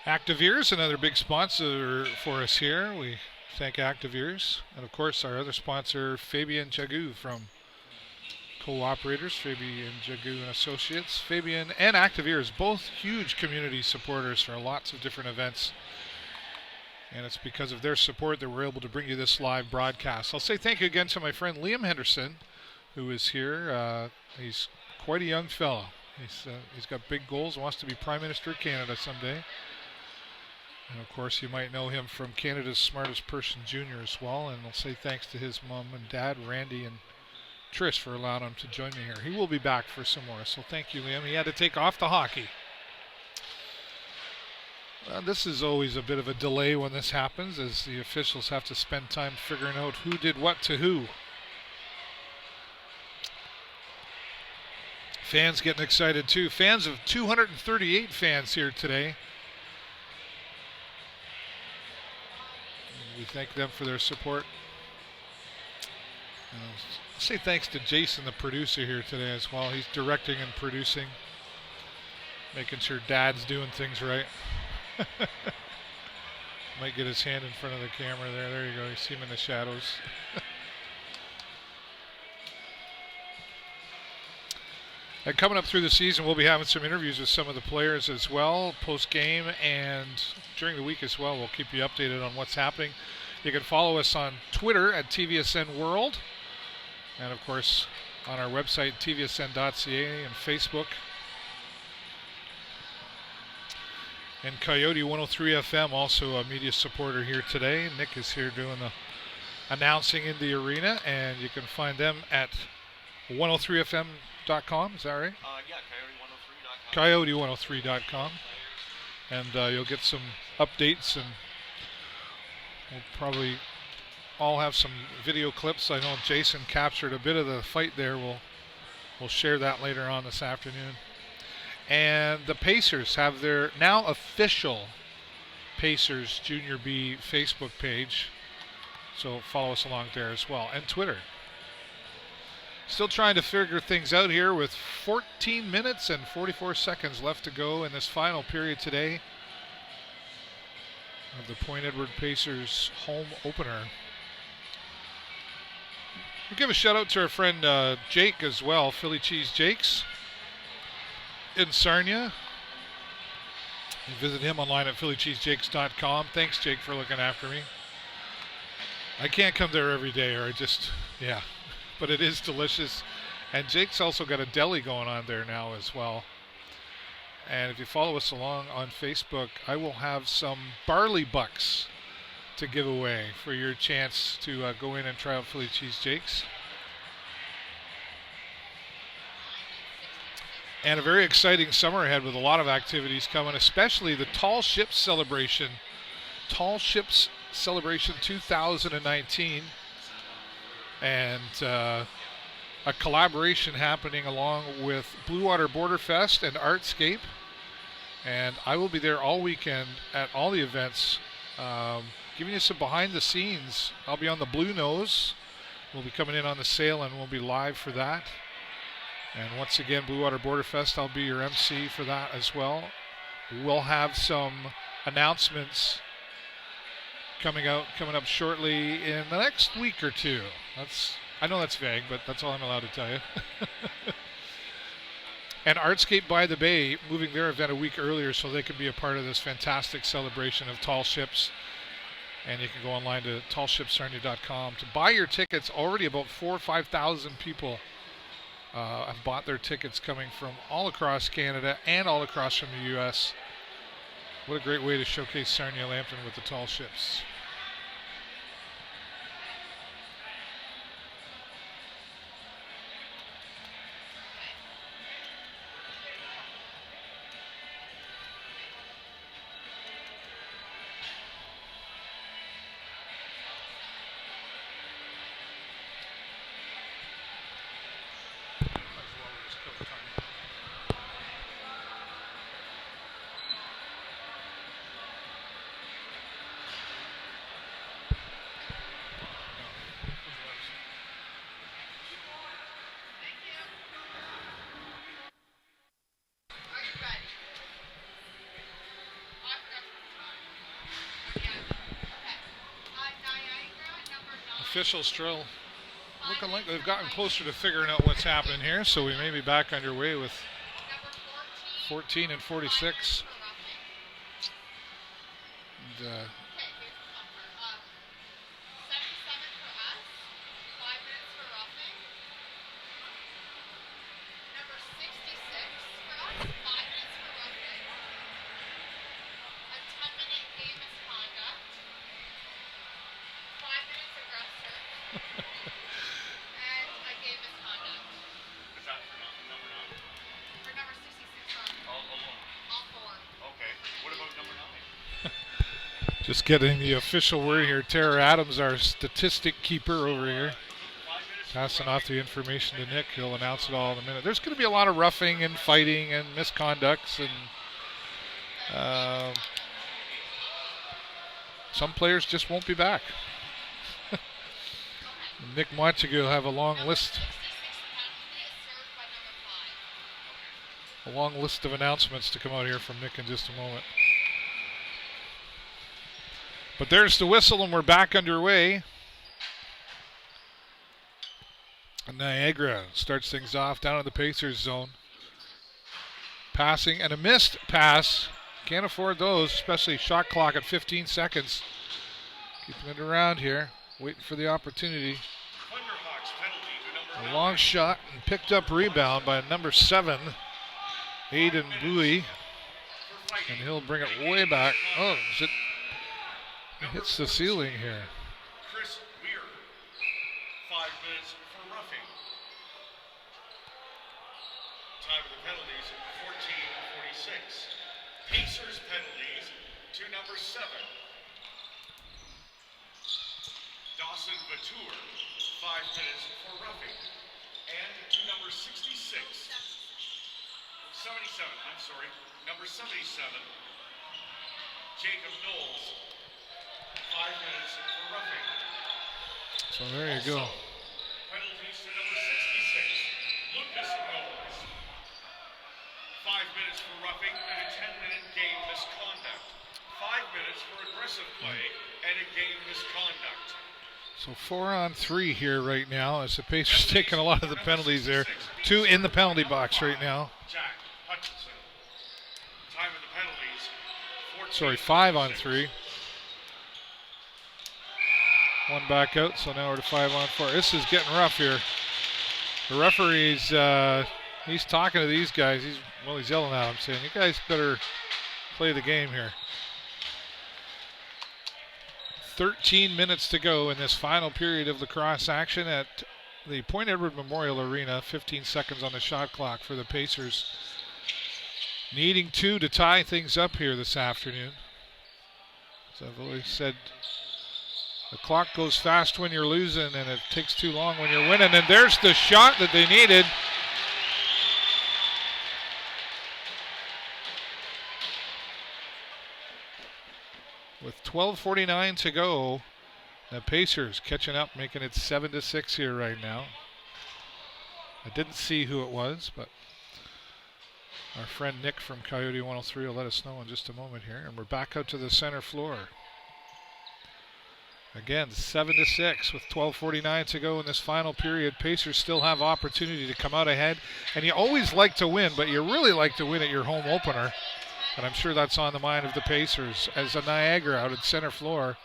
Active Ears, another big sponsor for us here. We thank Active Ears. And of course our other sponsor, Fabian Jagou from Co-Operators, Fabian Jagou and Associates. Fabian and Active Ears, both huge community supporters for lots of different events. And it's because of their support that we're able to bring you this live broadcast. I'll say thank you again to my friend Liam Henderson, who is here. He's quite a young fellow. He's got big goals, wants to be Prime Minister of Canada someday. And of course, you might know him from Canada's Smartest Person Junior as well. And I'll say thanks to his mom and dad, Randy and Trish, for allowing him to join me here. He will be back for some more. So thank you, Liam. He had to take off the hockey. This is always a bit of a delay when this happens, as the officials have to spend time figuring out who did what to who. Fans getting excited too. Fans of 238 fans here today. We thank them for their support. I'll say thanks to Jason, the producer here today as well. He's directing and producing, making sure Dad's doing things right. Might get his hand in front of the camera there. There you go. You see him in the shadows. And coming up through the season, we'll be having some interviews with some of the players as well, post-game and during the week as well. We'll keep you updated on what's happening. You can follow us on Twitter at TVSN World, and of course on our website, tvsn.ca, and Facebook. And Coyote 103 FM, also a media supporter here today. Nick is here doing the announcing in the arena, and you can find them at 103fm.com. Is that right? Yeah, coyote103.com. Coyote103.com. And you'll get some updates, and we'll probably all have some video clips. I know Jason captured a bit of the fight there. We'll share that later on this afternoon. And the Pacers have their now official Pacers Junior B Facebook page. So follow us along there as well. And Twitter. Still trying to figure things out here with 14 minutes and 44 seconds left to go in this final period today of the Point Edward Pacers home opener. We'll give a shout out to our friend Jake as well, Philly Cheese Jakes in Sarnia. You visit him online at phillycheesejakes.com. Thanks, Jake, for looking after me. I can't come there every day, or yeah, but it is delicious. And Jake's also got a deli going on there now as well. And if you follow us along on Facebook, I will have some barley bucks to give away for your chance to go in and try out Philly Cheese Jakes. And a very exciting summer ahead with a lot of activities coming, especially the Tall Ships Celebration. Tall Ships Celebration 2019. And a collaboration happening along with Blue Water Border Fest and Artscape. And I will be there all weekend at all the events, giving you some behind the scenes. I'll be on the Blue Nose. We'll be coming in on the sale, and we'll be live for that. And once again, Blue Water Border Fest, I'll be your MC for that as well. We'll have some announcements coming up shortly in the next week or two. I know that's vague, but that's all I'm allowed to tell you. And Artscape by the Bay moving their event a week earlier so they can be a part of this fantastic celebration of tall ships. And you can go online to tallshipsarnia.com to buy your tickets. Already about 4,000 or 5,000 people have bought their tickets, coming from all across Canada and all across from the U.S. What a great way to showcase Sarnia Lambton with the tall ships. Are you ready? Oh, I forgot the time. Yeah. Okay. Niagara, number 9. Officials drill looking like they've gotten closer to figuring out what's happening here, so we may be back underway with Number 14 and 46. for roughing. And, Okay, here's the number. 77 for us. 5 minutes for roughing. Number 66 for us. 5 minutes for roughing. A 10-minute game misconduct. 5 minutes aggressor. And a game misconduct. Is that for number 9? For number 66 on All alone. all 4. Okay. What about number 9? just getting the official word here. Tara Adams, our statistic keeper over here, passing off the information to Nick. He'll announce it all in a minute. There's going to be a lot of roughing and fighting and misconducts, and some players just won't be back. Nick Montague will have a long list. A long list of announcements to come out here from Nick in just a moment. But there's the whistle, and we're back underway. And Niagara starts things off down in the Pacers zone. Passing, and a missed pass. Can't afford those, especially shot clock at 15 seconds. Keeping it around here, waiting for the opportunity. Thunderhawks penalty to number A long shot and picked up rebound by number 7, Aiden Bowie. And he'll bring it way back. Oh, is it? He hits the ceiling here. Chris Weir. 5 minutes for roughing. Time of the penalties, 14:46. Pacers penalties to number 7. Dawson Batur, 5 minutes for roughing. And to number 77, I'm sorry, number 77, Jacob Knowles, 5 minutes for roughing. So there you go. Penalties to number 66, Lucas Knowles. 5 minutes for roughing and a 10-minute game misconduct. 5 minutes for aggressive play and a game misconduct. So 4 on 3 here right now as the Pacers taking a lot of the penalties there. 2 in the penalty box right now. Jack Hutchinson. Time of the penalties, 14. Sorry, 5 on 3. 1 back out, so now we're to 5 on 4. This is getting rough here. The referee's he's talking to these guys. He's yelling at them, saying, "You guys better play the game here." 13 minutes to go in this final period of lacrosse action at the Point Edward Memorial Arena. 15 seconds on the shot clock for the Pacers. Needing 2 to tie things up here this afternoon. As I've always said, the clock goes fast when you're losing, and it takes too long when you're winning. And there's the shot that they needed. With 12:49 to go, the Pacers catching up, making it 7-6 here right now. I didn't see who it was, but our friend Nick from Coyote 103 will let us know in just a moment here. And we're back out to the center floor. Again, 7-6 with 12:49 to go in this final period. Pacers still have opportunity to come out ahead. And you always like to win, but you really like to win at your home opener. And I'm sure that's on the mind of the Pacers as a Niagara out at center floor.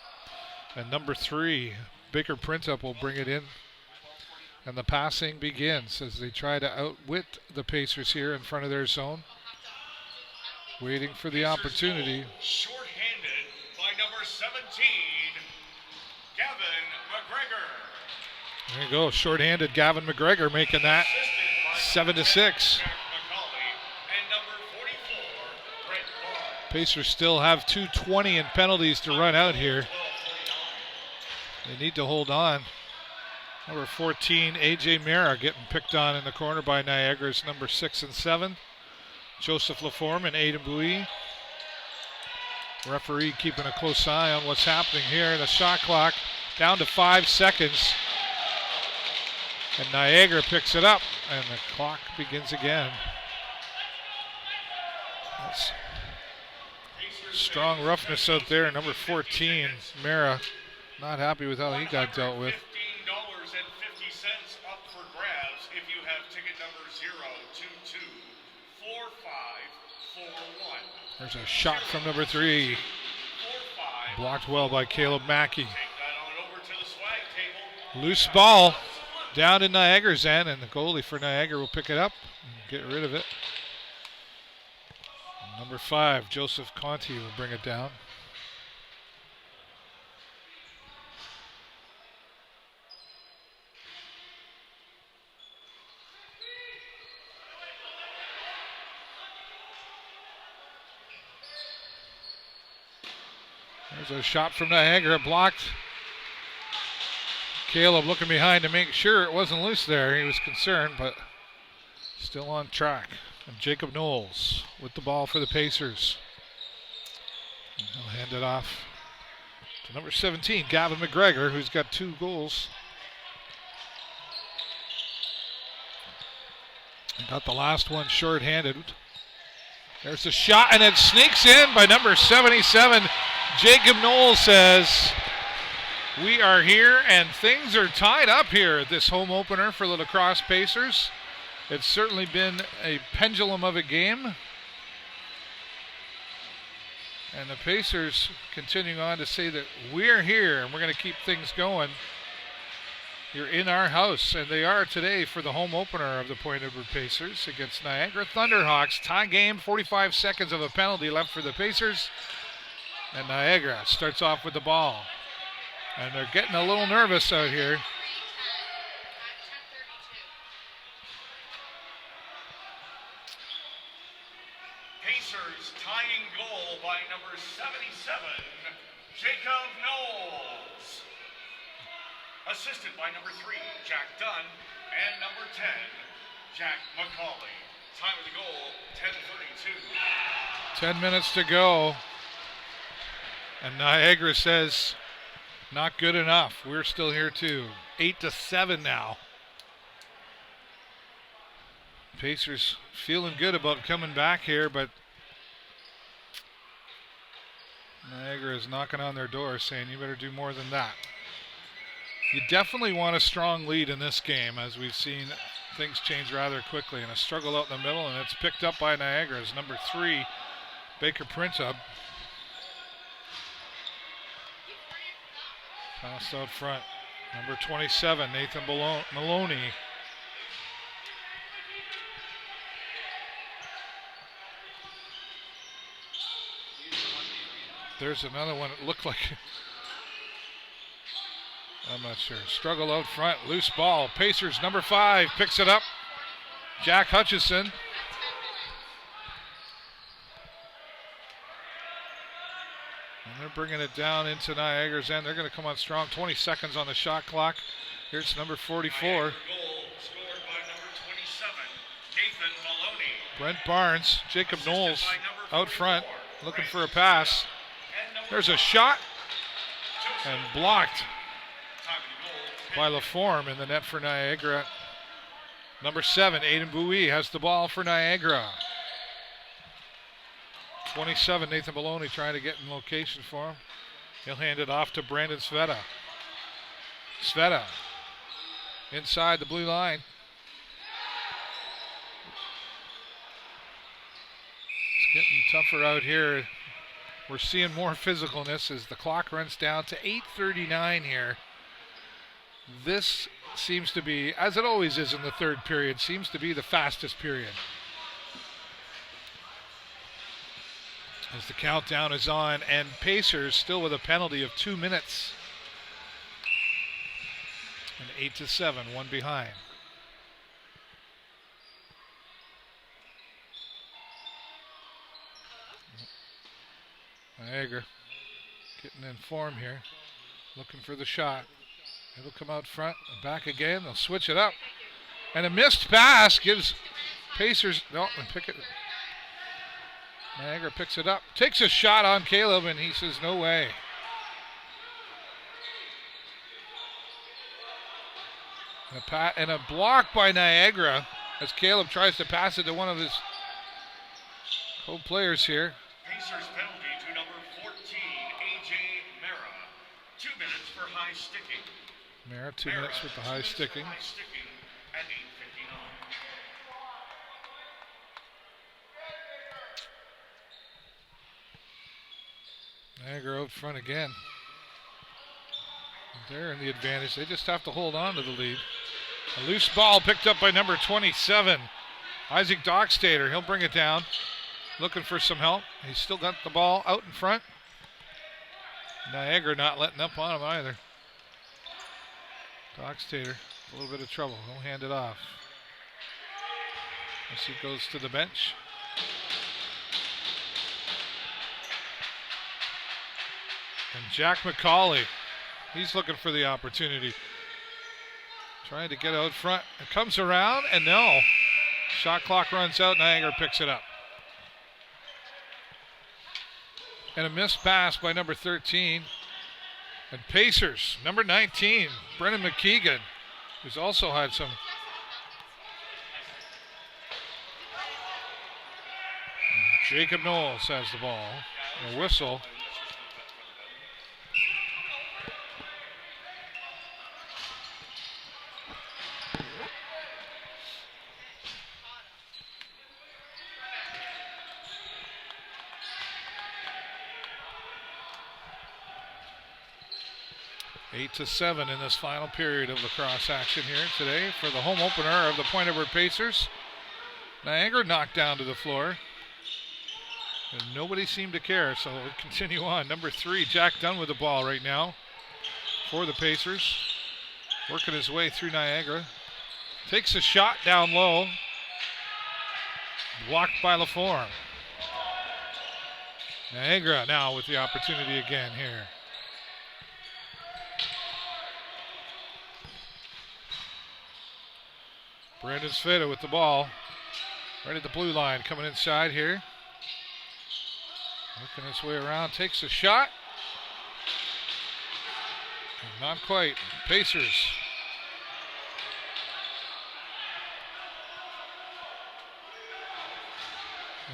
And number 3, Baker Printup will bring it in. And the passing begins as they try to outwit the Pacers here in front of their zone. Waiting for the opportunity. Short-handed by number 17, Gavin McGregor. There you go, short-handed Gavin McGregor making that 7-6. Pacers still have 2:20 in penalties to run out here. They need to hold on. Number 14, A.J. Mara getting picked on in the corner by Niagara's number 6 and 7. Joseph Laforme and Aiden Bowie. Referee keeping a close eye on what's happening here. The shot clock down to 5 seconds. And Niagara picks it up, and the clock begins again. That's strong roughness out there. Number 14, Mara, not happy with how he got dealt with. $15.50 up for grabs if you have ticket number 0224541. There's a shot from number 3. Blocked well by Caleb Mackey. Loose ball down in Niagara's end, and the goalie for Niagara will pick it up and get rid of it. Number 5, Joseph Conti will bring it down. There's a shot from Niagara, blocked. Caleb looking behind to make sure it wasn't loose there. He was concerned, but still on track. And Jacob Knowles with the ball for the Pacers. And he'll hand it off to number 17, Gavin McGregor, who's got 2 goals. And got the last one short-handed. There's a shot, and it sneaks in by number 77. Jacob Knowles says, we are here, and things are tied up here at this home opener for the Lacrosse Pacers. It's certainly been a pendulum of a game. And the Pacers continuing on to say that we're here and we're going to keep things going. You're in our house, and they are today for the home opener of the Point Edward Pacers against Niagara Thunderhawks. Tie game, 45 seconds of a penalty left for the Pacers. And Niagara starts off with the ball. And they're getting a little nervous out here. Pacers tying goal by number 77, Jacob Knowles. Assisted by number 3, Jack Dunn, and number 10, Jack McCauley. Time of the goal, 10:32. 10 minutes to go. And Niagara says, not good enough. We're still here too. 8-7 now. Pacers feeling good about coming back here, but Niagara is knocking on their door saying you better do more than that. You definitely want a strong lead in this game, as we've seen things change rather quickly. And a struggle out in the middle, and it's picked up by Niagara's number 3, Baker Printup. Passed out front. Number 27, Nathan Maloney. There's another one. It looked like, I'm not sure. Struggle out front, loose ball. Pacers, number 5, picks it up. Jack Hutchison. And they're bringing it down into Niagara's end. They're going to come on strong. 20 seconds on the shot clock. Here's number 44. Goal scored by number 27, Nathan Maloney. Brent Barnes, Jacob Knowles out front, looking for a pass. There's a shot, and blocked by Laforme in the net for Niagara. Number 7, Aiden Bowie has the ball for Niagara. 27, Nathan Maloney trying to get in location for him. He'll hand it off to Brandon Sveta. Sveta inside the blue line. It's getting tougher out here. We're seeing more physicalness as the clock runs down to 8:39 here. This seems to be, as it always is in the third period, seems to be the fastest period. As the countdown is on, and Pacers still with a penalty of 2 minutes. And 8-7, one behind. Niagara getting in form here, looking for the shot. It'll come out front and back again. They'll switch it up. And a missed pass gives Pacers, no, and pick it. Niagara picks it up, takes a shot on Caleb, and he says, no way. And a block by Niagara as Caleb tries to pass it to one of his co-players here. Pacers penalty to number 14, A.J. Mara. 2 minutes for high sticking. Mara, 2 minutes with the high sticking. High sticking at 8:59. Niagara out front again. They're in the advantage. They just have to hold on to the lead. A loose ball picked up by number 27, Isaac Dockstader. He'll bring it down, looking for some help. He's still got the ball out in front. Niagara not letting up on him either. Dockstader, a little bit of trouble. He'll hand it off as he goes to the bench. And Jack McCauley, he's looking for the opportunity. Trying to get out front. It comes around, and no. Shot clock runs out. Niagara picks it up. And a missed pass by number 13. And Pacers, number 19, Brennan McKeegan, who's also had some. Jacob Knowles has the ball. A whistle. Eight to 7 in this final period of lacrosse action here today for the home opener of the Point Edward Pacers. Niagara knocked down to the floor, and nobody seemed to care, so we'll continue on. Number 3, Jack Dunn with the ball right now for the Pacers. Working his way through Niagara. Takes a shot down low. Blocked by LaForme. Niagara now with the opportunity again here. Brandon Sveta with the ball. Right at the blue line, coming inside here. Working his way around, takes a shot. Not quite. Pacers.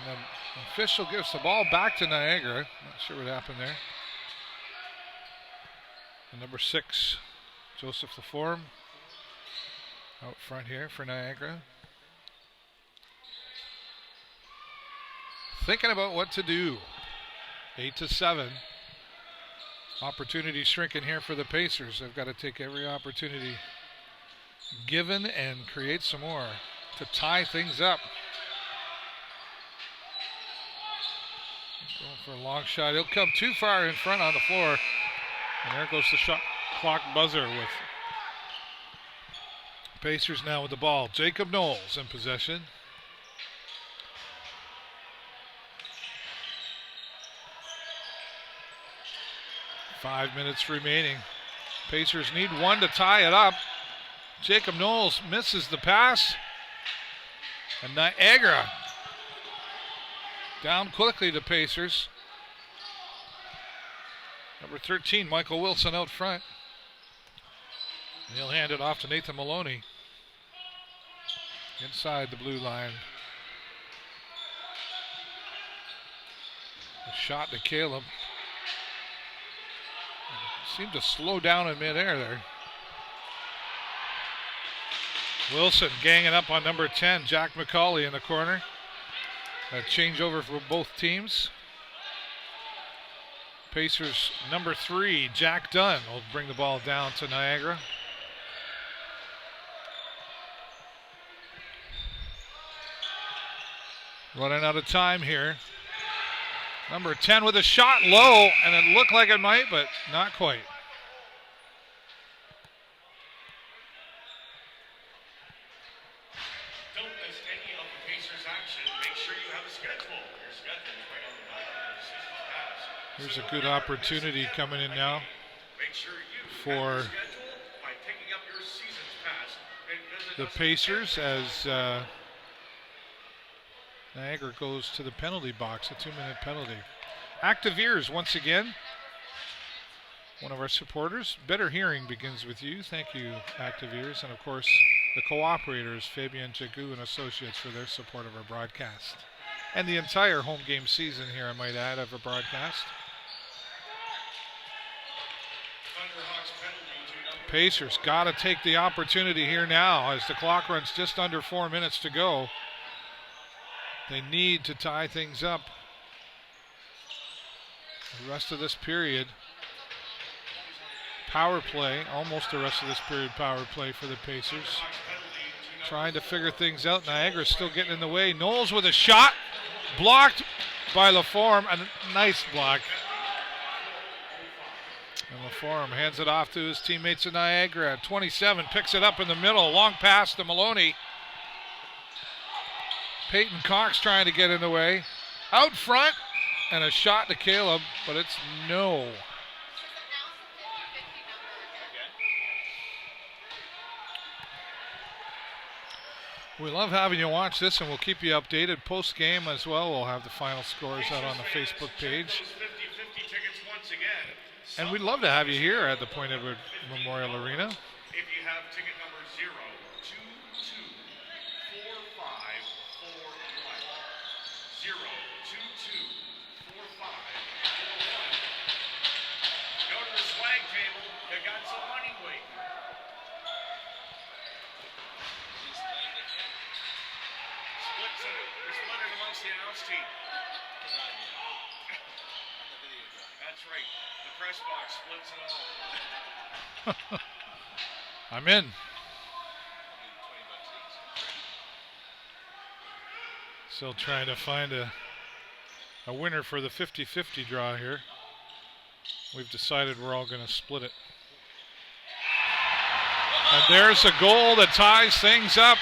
And the official gives the ball back to Niagara. Not sure what happened there. And number 6, Joseph LaForme. Out front here for Niagara. Thinking about what to do. 8 to 7. Opportunity shrinking here for the Pacers. They've got to take every opportunity given and create some more to tie things up. Going for a long shot. He'll come too far in front on the floor. And there goes the shot clock buzzer with Pacers now with the ball. Jacob Knowles in possession. Five minutes remaining. Pacers need one to tie it up. Jacob Knowles misses the pass. And Niagara down quickly to Pacers. Number 13, Michael Wilson out front. And he'll hand it off to Nathan Maloney. inside the blue line. A shot to Caleb. Seemed to slow down in midair there. Wilson ganging up on number 10, Jack McCauley in the corner. A changeover for both teams. Pacers number 3, Jack Dunn, will bring the ball down to Niagara. Running out of time here. Number 10 with a shot low, and it looked like it might, but not quite. Don't miss any of the Pacers action. Make sure you have a schedule. Your schedule is right on the back of the season pass. Here's a good opportunity coming in now Make sure you for have your schedule by picking up your season's pass and visit the us Pacers as Niagara goes to the penalty box, a 2-minute penalty. Active ears once again. One of our supporters. Better hearing begins with you. Thank you, Active ears. And of course, the cooperators, Fabian Jagu and Associates, for their support of our broadcast. And the entire home game season here, I might add, of a broadcast. Thunderhawks penalty to number Pacers got to take the opportunity here now as the clock runs just under 4 minutes to go. They need to tie things up. The rest of this period, power play, almost the rest of this period power play for the Pacers. Trying to figure things out. Niagara's still getting in the way. Knowles with a shot, blocked by LaForme, a nice block. And LaForme hands it off to his teammates in Niagara. 27 picks it up in the middle, long pass to Maloney. Peyton Cox trying to get in the way. Out front, and a shot to Caleb, but it's no. We love having you watch this, and we'll keep you updated post-game as well. We'll have the final scores out on the Facebook page. 50-50 tickets once again. And we'd love to have you here at the Point Edward Memorial Arena. If you have ticket number 0224541. 0224541. Go to the swag table. You got some money waiting. Split it amongst the announce team. That's right. The press box splits it all. I'm in. Still trying to find a winner for the 50-50 draw here. We've decided we're all going to split it. And there's a goal that ties things up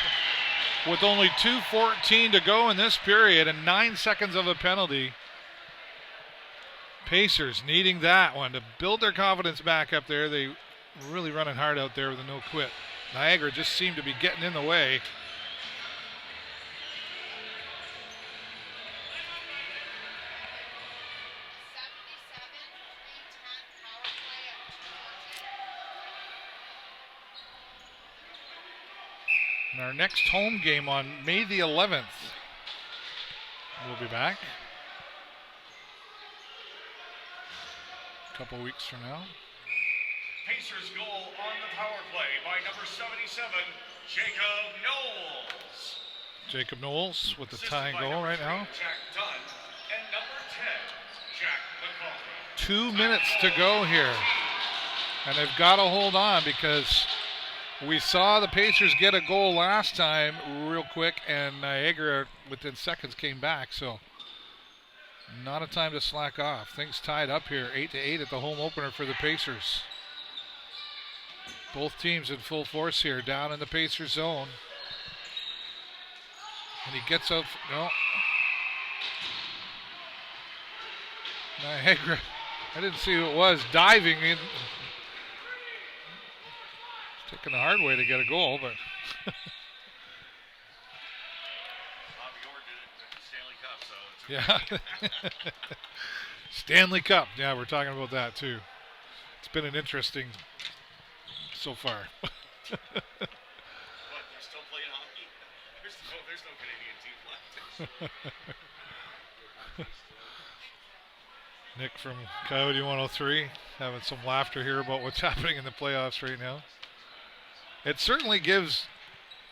with only 2:14 to go in this period and 9 seconds of a penalty. Pacers needing that one to build their confidence back up there. They really running hard out there with a no quit. Niagara just seemed to be getting in the way. And our next home game on May the 11th. We'll be back a couple weeks from now. Pacers goal on the power play by number 77, Jacob Knowles. Jacob Knowles with the Assisted tying by goal number right 3, now. Jack Dunn, and number 10, Jack McCauley. 2 minutes to go here. And they've got to hold on because we saw the Pacers get a goal last time real quick, and Niagara within seconds came back. So not a time to slack off. Things tied up here, 8-8 at the home opener for the Pacers. Both teams in full force here, down in the Pacers zone. And he gets out, no. Niagara, I didn't see who it was, diving in. Taking the hard way to get a goal, but. Bobby Orr did it at the Stanley Cup, so it's Yeah. Stanley Cup. Yeah, we're talking about that too. It's been an interesting so far. What, they're still playing hockey? There's Canadian team left. Nick from Coyote 103 having some laughter here about what's happening in the playoffs right now. It certainly gives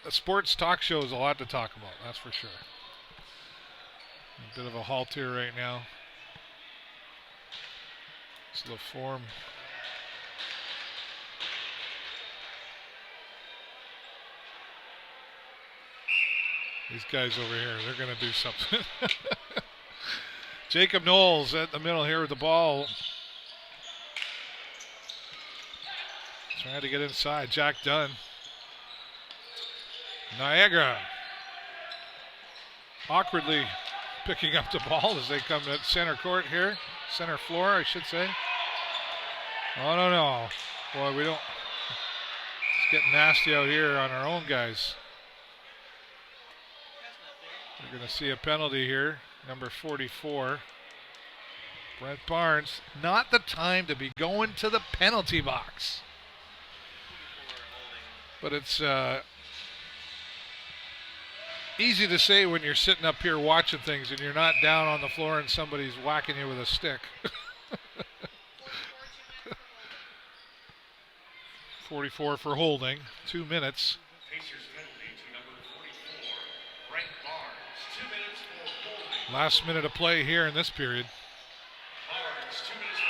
sports talk shows a lot to talk about, that's for sure. A bit of a halt here right now. It's the form. These guys over here, they're going to do something. Jacob Knowles at the middle here with the ball. Trying to get inside. Jack Dunn. Niagara awkwardly picking up the ball as they come to center court here. Center floor, I should say. Oh, no. Boy, we don't. It's getting nasty out here on our own guys. We're going to see a penalty here. Number 44. Brent Barnes. Not the time to be going to the penalty box. But it's easy to say when you're sitting up here watching things and you're not down on the floor and somebody's whacking you with a stick. 44 for holding. 2 minutes. Pacers penalty to number 44, Brent Barnes. 2 minutes for holding. Last minute of play here in this period. Barnes, 2 minutes for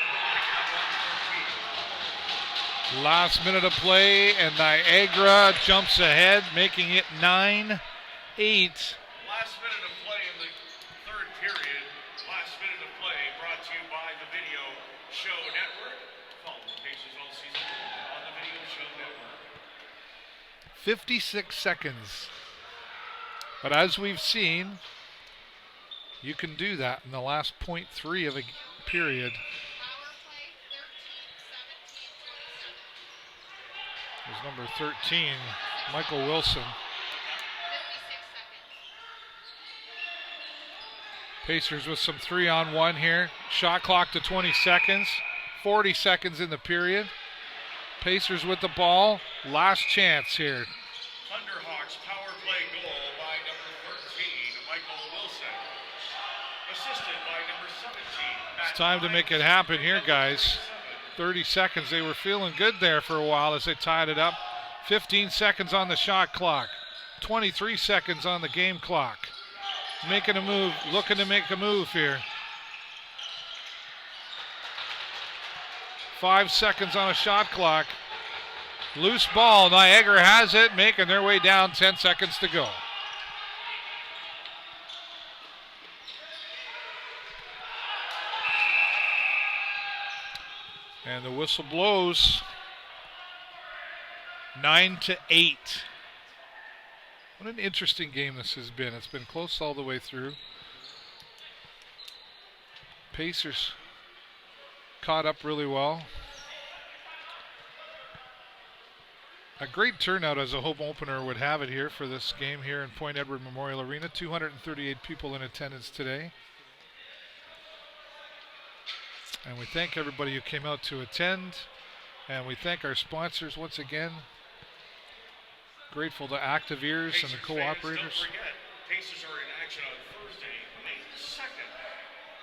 holding. Last minute of play, and Niagara jumps ahead, making it 9-8. Last minute of play in the third period. Last minute of play brought to you by the Video Show Network. Follow the Pacers all season on the Video Show Network. 56 seconds. But as we've seen, you can do that in the last 0.3 of a period. Power play 13, 17, 27. There's number 13, Michael Wilson. 56 seconds. Pacers with some 3-on-1 here. Shot clock to 20 seconds. 40 seconds in the period. Pacers with the ball. Last chance here. Thunderhawks power play goal by number 13, Michael Wilson. Assisted by number 17. It's time to make it happen here, guys. 30 seconds. They were feeling good there for a while as they tied it up. 15 seconds on the shot clock. 23 seconds on the game clock. Making a move, looking to make a move here. 5 seconds on a shot clock. Loose ball. Niagara has it, making their way down. 10 seconds to go. And the whistle blows. 9-8. What an interesting game this has been. It's been close all the way through. Pacers caught up really well. A great turnout as a home opener would have it here for this game here in Point Edward Memorial Arena. 238 people in attendance today. And we thank everybody who came out to attend. And we thank our sponsors once again. Grateful to Active Ears and the co-operators. Don't forget, Pacers are in action on Thursday, May 2nd.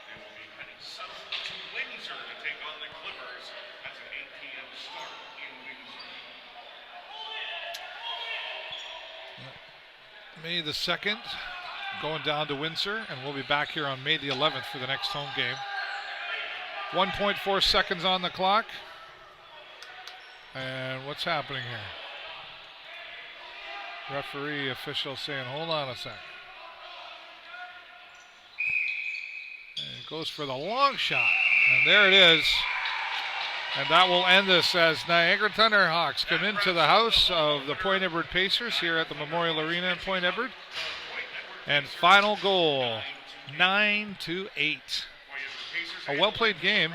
They will be heading south to Windsor to take on the Clippers. That's an 8 p.m. start in Windsor. May the 2nd, going down to Windsor, and we'll be back here on May the 11th for the next home game. 1.4 seconds on the clock. And what's happening here? Referee official saying, hold on a sec. And it goes for the long shot. And there it is. And that will end this as Niagara Thunderhawks come into the house of the Point Edward Pacers here at the Memorial Arena in Point Edward. And final goal, 9-8. A well-played game.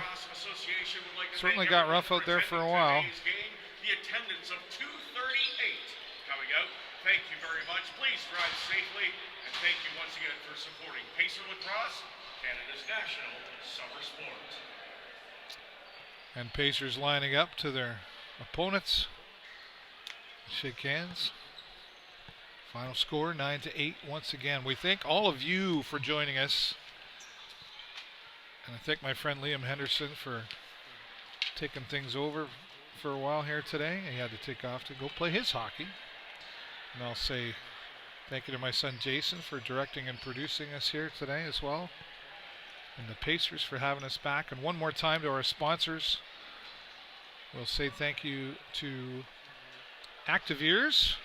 Certainly got rough out there for a while. The attendance of 238 coming out. Thank you very much. Please drive safely, and thank you once again for supporting Pacer Lacrosse, Canada's national summer sport. And Pacers lining up to their opponents. Shake hands. Final score 9-8 once again. We thank all of you for joining us. And I thank my friend Liam Henderson for taking things over for a while here today. He had to take off to go play his hockey. And I'll say thank you to my son Jason for directing and producing us here today as well. And the Pacers for having us back. And one more time to our sponsors. We'll say thank you to Active Ears.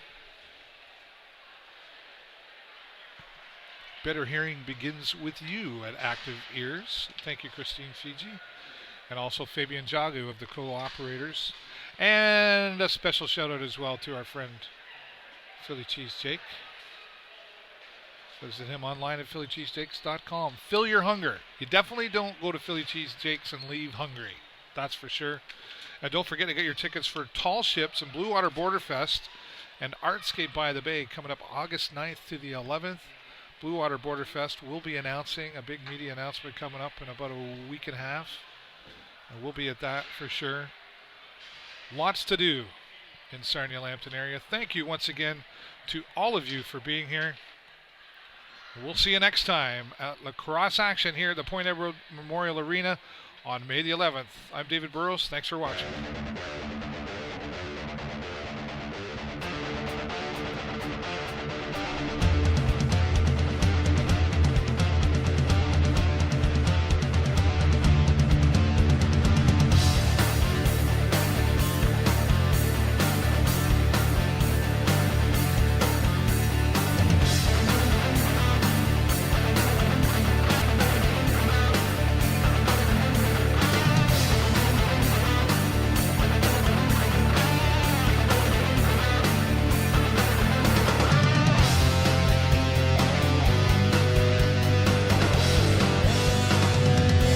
Better hearing begins with you at Active Ears. Thank you, Christine Fiji. And also Fabian Jagu of the Co-Operators. And a special shout out as well to our friend Philly Cheese Jake. Visit him online at phillycheesejakes.com. Fill your hunger. You definitely don't go to Philly Cheese Jakes and leave hungry. That's for sure. And don't forget to get your tickets for Tall Ships and Blue Water Border Fest and Artscape by the Bay coming up August 9th to the 11th. Blue Water Border Fest will be announcing a big media announcement coming up in about a week and a half. And we'll be at that for sure. Lots to do in Sarnia-Lambton area. Thank you once again to all of you for being here. We'll see you next time at lacrosse action here at the Point Edward Memorial Arena on May the 11th. I'm David Burrows. Thanks for watching.